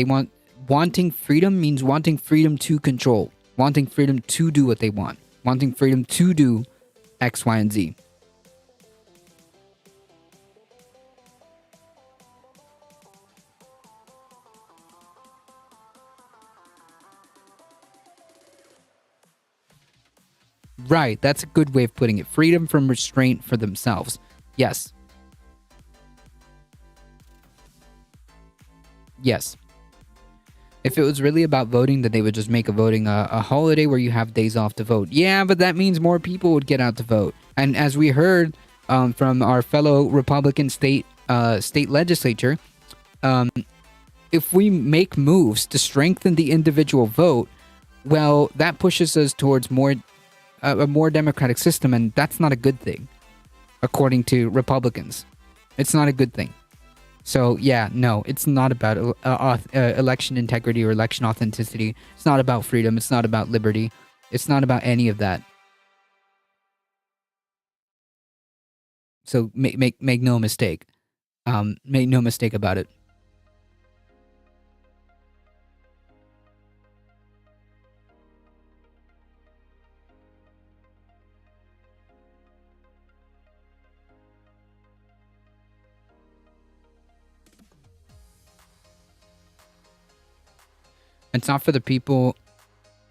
wanting freedom means wanting freedom to control, wanting freedom to do what they want, wanting freedom to do X, Y, and Z. Right, that's a good way of putting it. Freedom from restraint for themselves. Yes. Yes. If it was really about voting, then they would just make voting a holiday where you have days off to vote. Yeah, but that means more people would get out to vote. And as we heard from our fellow Republican state legislature, if we make moves to strengthen the individual vote, well, that pushes us towards a more democratic system, and that's not a good thing, according to Republicans. It's not a good thing. So yeah, no, it's not about election integrity or election authenticity. It's not about freedom. It's not about liberty. It's not about any of that. So make no mistake. Make no mistake about it. It's not for the people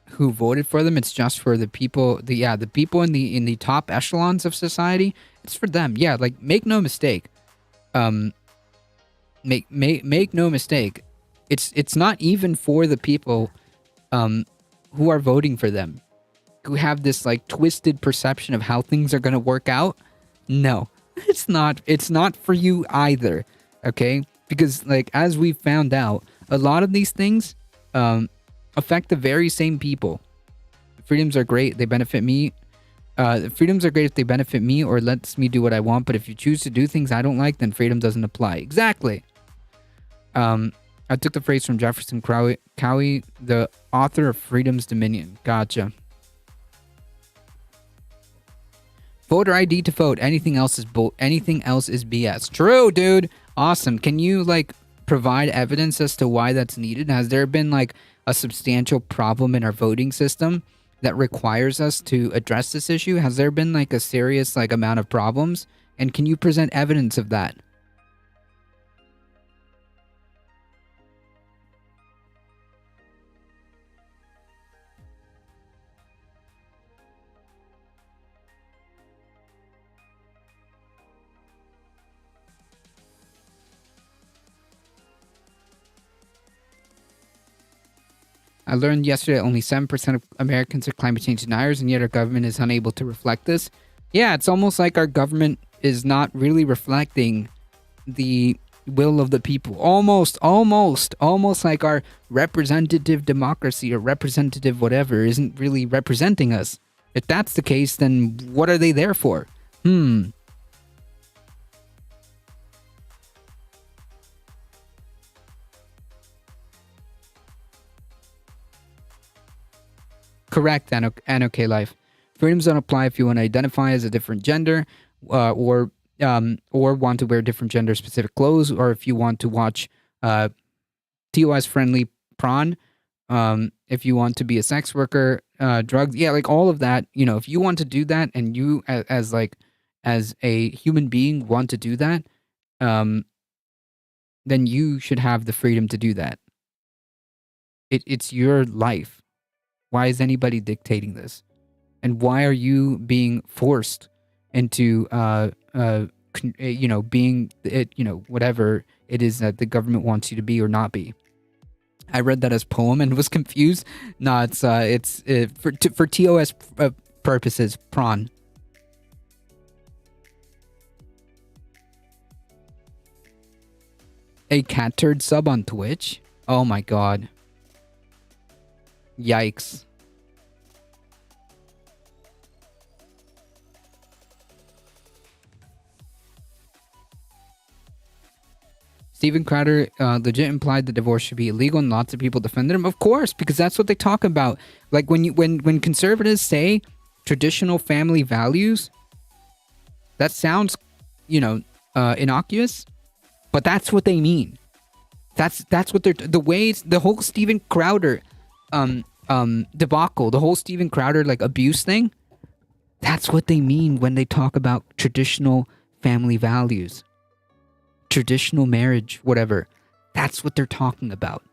who voted for them. It's just for the people. The people in the top echelons of society. It's for them. Yeah, make no mistake. Make no mistake. It's not even for the people who are voting for them, who have this twisted perception of how things are gonna work out. No, it's not. It's not for you either. Okay, because as we found out, a lot of these things affect the very same people. Freedoms are great. They benefit me. Freedoms are great if they benefit me or lets me do what I want. But if you choose to do things I don't like, then freedom doesn't apply. Exactly. I took the phrase from Jefferson Cowie, the author of Freedom's Dominion. Gotcha. Voter ID to vote. Anything else is BS. True, dude. Awesome. Can you provide evidence as to why that's needed? Has there been like a substantial problem in our voting system that requires us to address this issue? Has there been like a serious like amount of problems? And can you present evidence of that? I learned yesterday that only 7% of Americans are climate change deniers, and yet our government is unable to reflect this. Yeah, it's almost like our government is not really reflecting the will of the people. Almost like our representative democracy or representative whatever isn't really representing us. If that's the case, then what are they there for? Correct, Anok Life. Freedoms don't apply if you want to identify as a different gender, or want to wear different gender-specific clothes, or if you want to watch TOS-friendly prawn, if you want to be a sex worker, drugs, yeah, like all of that. You know, if you want to do that, and you as a human being want to do that, then you should have the freedom to do that. It's your life. Why is anybody dictating this? And why are you being forced into, being, whatever it is that the government wants you to be or not be? I read that as poem and was confused. No, it's for TOS purposes, prawn. A cat turd sub on Twitch? Oh my god. Yikes. Steven Crowder legit implied the divorce should be illegal, and lots of people defended him. Of course, because that's what they talk about. Like when conservatives say traditional family values, that sounds, innocuous, but that's what they mean. That's what they're the whole Steven Crowder debacle, the whole Steven Crowder like abuse thing. That's what they mean when they talk about traditional family values. Traditional marriage, whatever. That's what they're talking about.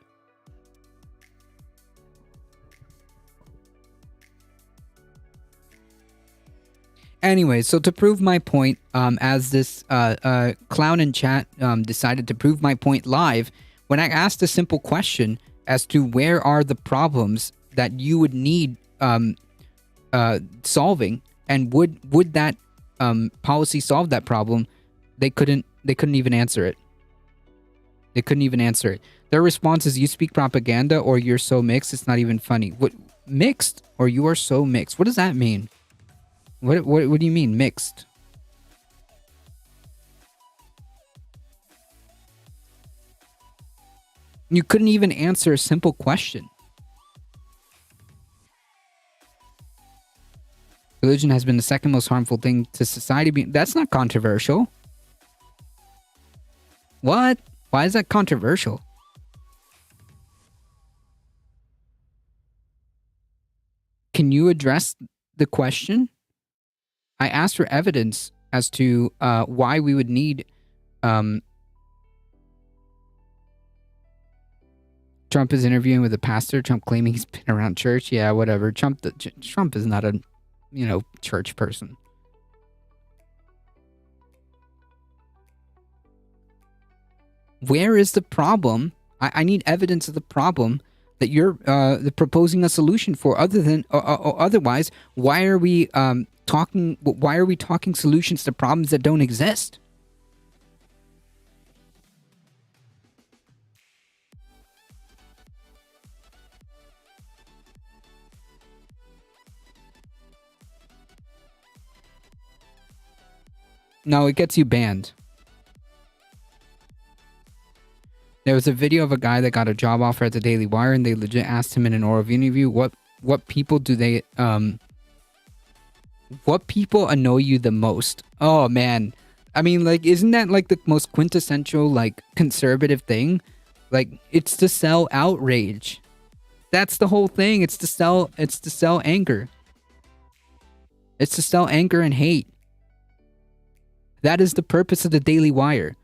Anyway, so to prove my point, as this clown in chat decided to prove my point live, when I asked a simple question as to where are the problems that you would need solving, and would that policy solve that problem, they couldn't even answer it. They couldn't even answer it. Their response is, you speak propaganda, or you're so mixed it's not even funny. What, mixed or you are so mixed? What does that mean? What do you mean mixed? You couldn't even answer a simple question. Religion has been the second most harmful thing to society. That's not controversial. What? Why is that controversial? Can you address the question? I asked for evidence as to why we would need Trump is interviewing with a pastor. Trump claiming he's been around church. Yeah, whatever. Trump is not a church person. Where is the problem? I need evidence of the problem that you're proposing a solution for. Otherwise, why are we talking? Why are we talking solutions to problems that don't exist? No, it gets you banned. There was a video of a guy that got a job offer at the Daily Wire, and they legit asked him in an oral interview, what people do they what people annoy you the most? Oh man, I mean, like, isn't that like the most quintessential like conservative thing? Like, it's to sell outrage. That's the whole thing. It's to sell anger. It's to sell anger and hate. That is the purpose of the Daily Wire.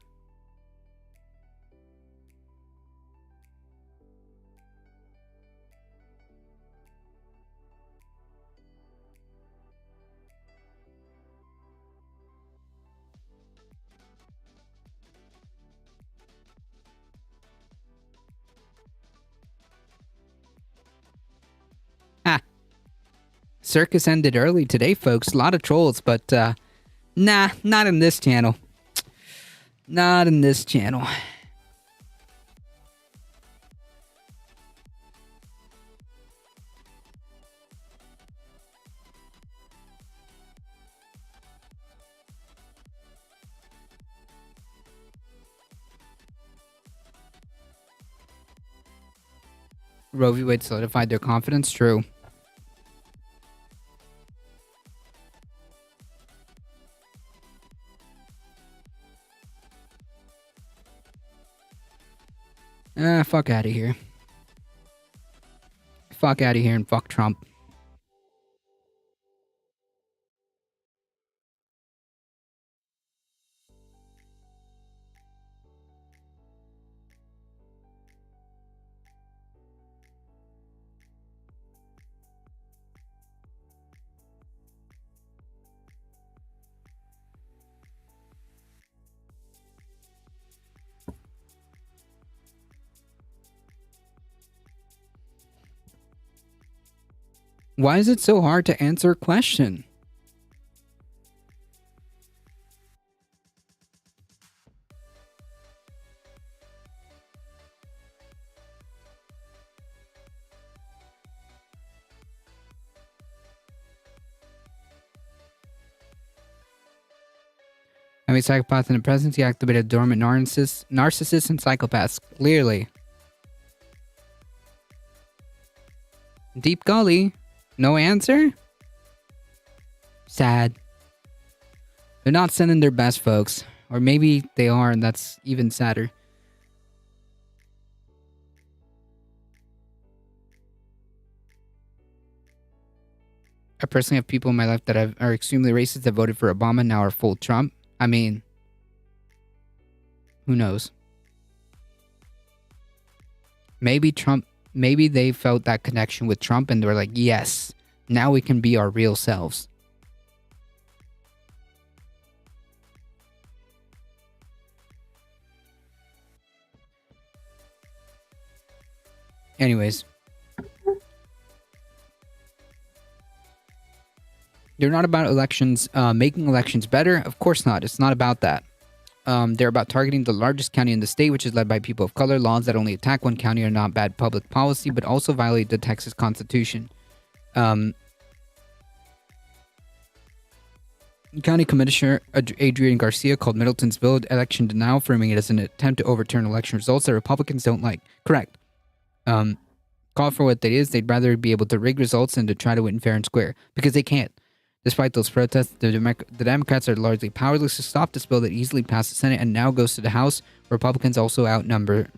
Ha. Circus ended early today, folks. A lot of trolls, but nah, not in this channel. Not in this channel. Roe v. Wade solidified their confidence. True. Fuck out of here. Fuck out of here and fuck Trump. Why is it so hard to answer a question? I mean, psychopath in the presidency activated dormant narcissists and psychopaths. Clearly. Deep Gully. No answer? Sad. They're not sending their best, folks. Or maybe they are, and that's even sadder. I personally have people in my life that are extremely racist that voted for Obama and now are full Trump. I mean, who knows? Maybe they felt that connection with Trump and they were like, yes, now we can be our real selves. Anyways. They're not about elections, making elections better. Of course not. It's not about that. They're about targeting the largest county in the state, which is led by people of color. Laws that only attack one county are not bad public policy, but also violate the Texas Constitution. County Commissioner Adrian Garcia called Middleton's bill election denial, framing it as an attempt to overturn election results that Republicans don't like. Correct. Call for what they is. They'd rather be able to rig results than to try to win fair and square, because they can't. Despite those protests, the Democrats are largely powerless to stop this bill that easily passed the Senate and now goes to the House. Republicans also outnumber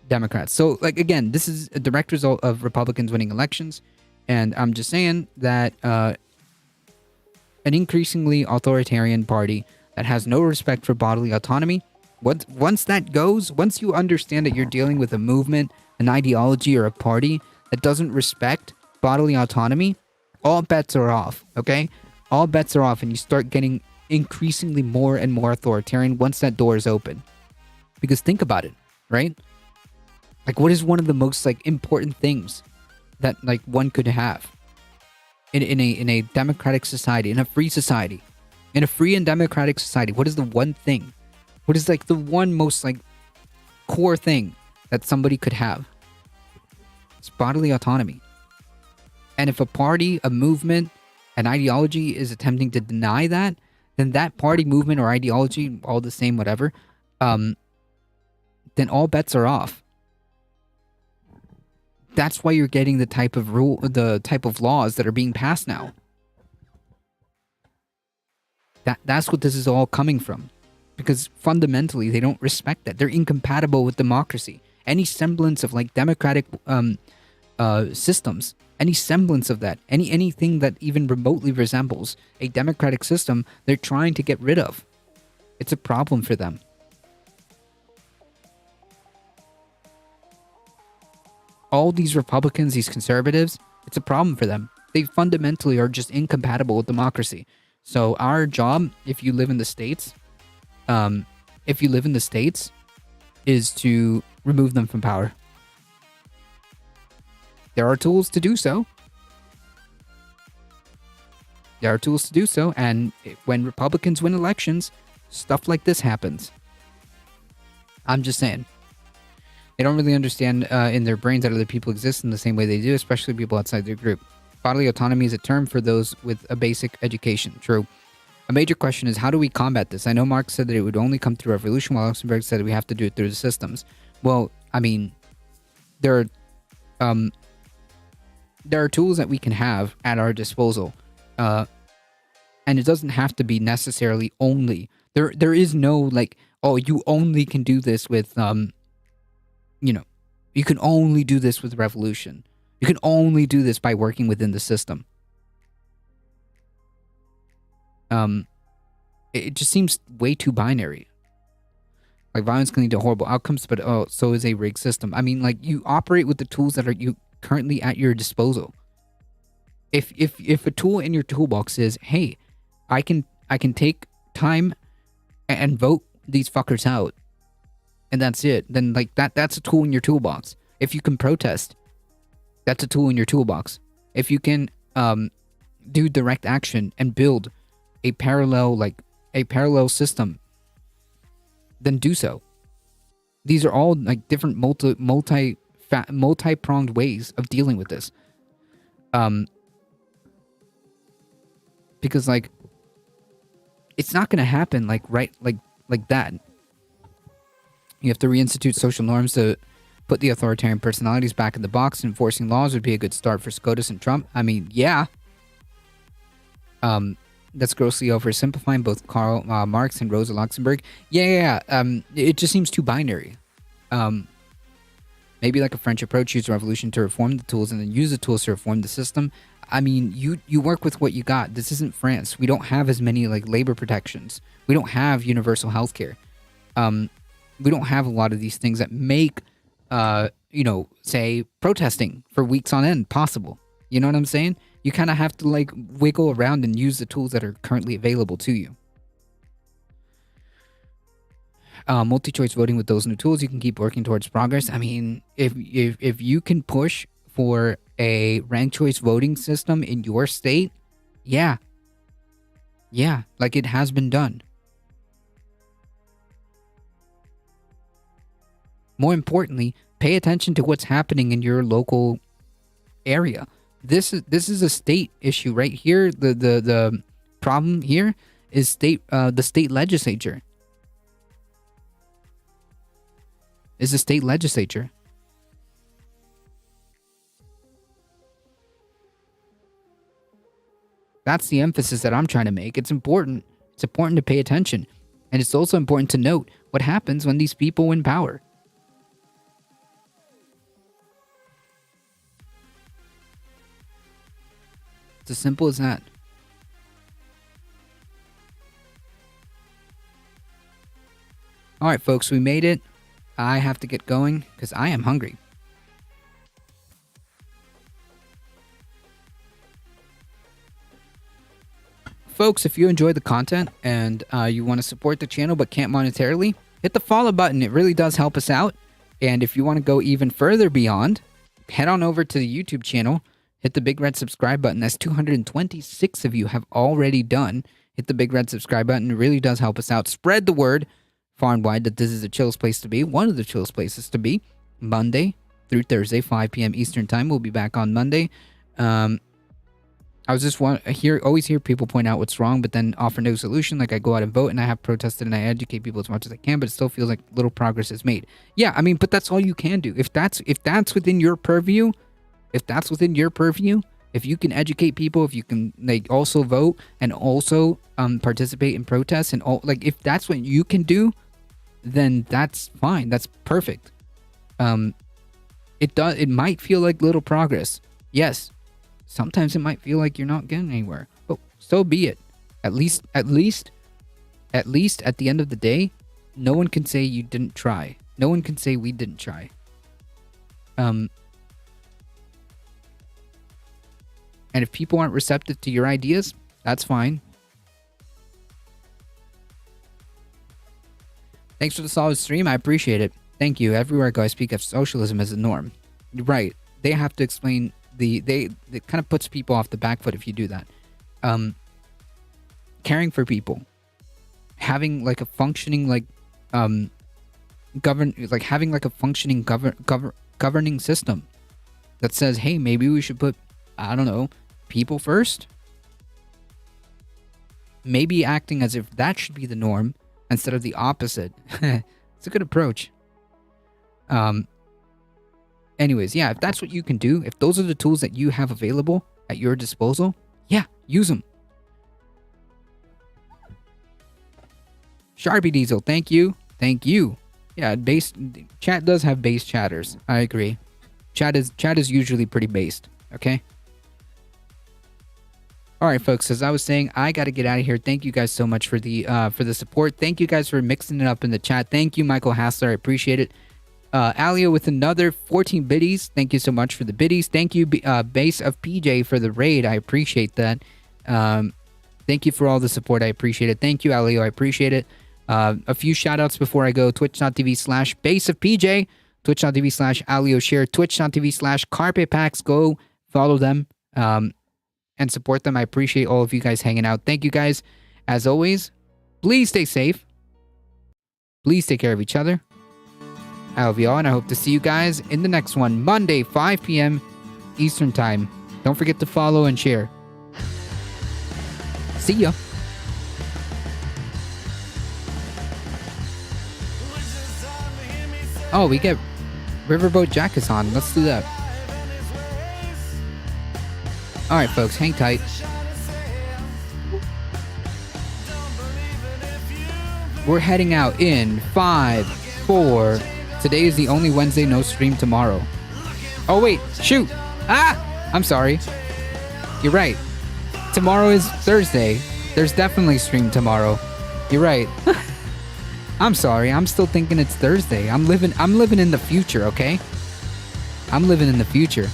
Democrats. So, like, again, this is a direct result of Republicans winning elections. And I'm just saying that an increasingly authoritarian party that has no respect for bodily autonomy, once you understand that you're dealing with a movement, an ideology, or a party that doesn't respect bodily autonomy, all bets are off, okay? All bets are off, and you start getting increasingly more and more authoritarian once that door is open. Because think about it, right? Like, what is one of the most, like, important things that, like, one could have in a democratic society, in a free society, in a free and democratic society? What is the one thing? What is, like, the one most, like, core thing that somebody could have? It's bodily autonomy. And if a party, a movement, an ideology is attempting to deny that, then that party, movement, or ideology, all the same, whatever, then all bets are off. That's why you're getting the type of laws that are being passed now. That's what this is all coming from. Because fundamentally, they don't respect that. They're incompatible with democracy. Any semblance of like democratic systems, any semblance of that, anything that even remotely resembles a democratic system, they're trying to get rid of. It's a problem for them. All these Republicans, these conservatives, it's a problem for them. They fundamentally are just incompatible with democracy. So our job, if you live in the States, is to remove them from power. There are tools to do so. And when Republicans win elections, stuff like this happens. I'm just saying. They don't really understand in their brains that other people exist in the same way they do, especially people outside their group. Bodily autonomy is a term for those with a basic education. True. A major question is, how do we combat this? I know Marx said that it would only come through revolution, while Luxemburg said that we have to do it through the systems. Well, I mean, there are tools that we can have at our disposal. And it doesn't have to be necessarily only. There is no, like, oh, you only can do this with, you can only do this with revolution. You can only do this by working within the system. It just seems way too binary. Like, violence can lead to horrible outcomes, but so is a rigged system. I mean, like, you operate with the tools that are currently at your disposal. If a tool in your toolbox is, hey, I can take time and vote these fuckers out, and that's it, then like that's a tool in your toolbox. If you can protest, that's a tool in your toolbox. If you can do direct action and build a parallel system, then do so. These are all like different multi-pronged ways of dealing with this. Because like it's not going to happen like that. You have to reinstitute social norms to put the authoritarian personalities back in the box. Enforcing laws would be a good start for SCOTUS and Trump. I mean, yeah. That's grossly oversimplifying both Karl Marx and Rosa Luxemburg. Yeah. It just seems too binary. Maybe like a French approach, use revolution to reform the tools and then use the tools to reform the system. I mean, you work with what you got. This isn't France. We don't have as many like labor protections. We don't have universal health care. We don't have a lot of these things that make, say protesting for weeks on end possible. You know what I'm saying? You kind of have to like wiggle around and use the tools that are currently available to you. Multi-choice voting with those new tools, you can keep working towards progress. I mean, if you can push for a ranked choice voting system in your state, yeah, like it has been done. More importantly, pay attention to what's happening in your local area. This is a state issue right here. The problem here is the state legislature. Is the state legislature. That's the emphasis that I'm trying to make. It's important. It's important to pay attention. And it's also important to note what happens when these people win power. It's as simple as that. Alright, folks, we made it. I have to get going because I am hungry. Folks, if you enjoyed the content and you want to support the channel but can't monetarily, hit the follow button. It really does help us out. And if you want to go even further beyond, head on over to the YouTube channel. Hit the big red subscribe button. That's 226 of you have already done. Hit the big red subscribe button. It really does help us out. Spread the word far and wide that this is the chillest place to be. One of the chillest places to be. Monday through Thursday, 5 p.m. Eastern Time. We'll be back on Monday. I was just always hear people point out what's wrong, but then offer no solution. Like I go out and vote, and I have protested, and I educate people as much as I can, but it still feels like little progress is made. Yeah, I mean, but that's all you can do. If that's within your purview, If you can educate people, if you can like also vote and also participate in protests and all, like if that's what you can do, then that's fine. That's perfect. It might feel like little progress. Yes. Sometimes it might feel like you're not getting anywhere, but so be it. At least at the end of the day, no one can say you didn't try. No one can say we didn't try. And if people aren't receptive to your ideas, that's fine. Thanks for the solid stream. I appreciate it. Thank you. Everywhere I go, I speak of socialism as a norm. You're right. They have to explain it kind of puts people off the back foot if you do that. Caring for people, having like a functioning having like a functioning governing system that says, hey, maybe we should put, I don't know, people first. Maybe acting as if that should be the norm instead of the opposite. It's a good approach. Anyways, yeah, if that's what you can do, if those are the tools that you have available at your disposal, yeah, use them. Sharpie Diesel, thank you. Thank you. Yeah, chat does have base chatters. I agree. Chat is usually pretty based, okay? All right, folks, as I was saying, I got to get out of here. Thank you guys so much for the support. Thank you guys for mixing it up in the chat. Thank you, Michael Hassler. I appreciate it. Alio with another 14 biddies. Thank you so much for the biddies. Thank you, Base of PJ, for the raid. I appreciate that. Thank you for all the support. I appreciate it. Thank you, Alio. I appreciate it. A few shout outs before I go. Twitch.tv/Base of PJ. Twitch.tv/Alio Share. Twitch.tv/Carpet Go follow them and support them. I appreciate all of you guys hanging out. Thank you guys. As always, please stay safe. Please take care of each other. I love you all, and I hope to see you guys in the next one, Monday, 5 p.m. Eastern Time. Don't forget to follow and share. See ya. Oh, we get Riverboat Jackets on. Let's do that. Alright, folks, hang tight. We're heading out in 5, 4. Today is the only Wednesday, no stream tomorrow. Oh, wait, shoot. Ah! I'm sorry. You're right. Tomorrow is Thursday. There's definitely stream tomorrow. You're right. I'm sorry. I'm still thinking it's Thursday. I'm living in the future, okay? I'm living in the future.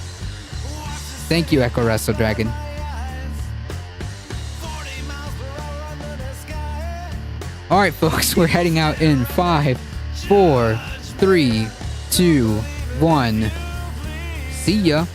Thank you, Echo Wrestle Dragon. Alright, folks, we're heading out in 5, 4, 3, 2, 1. See ya.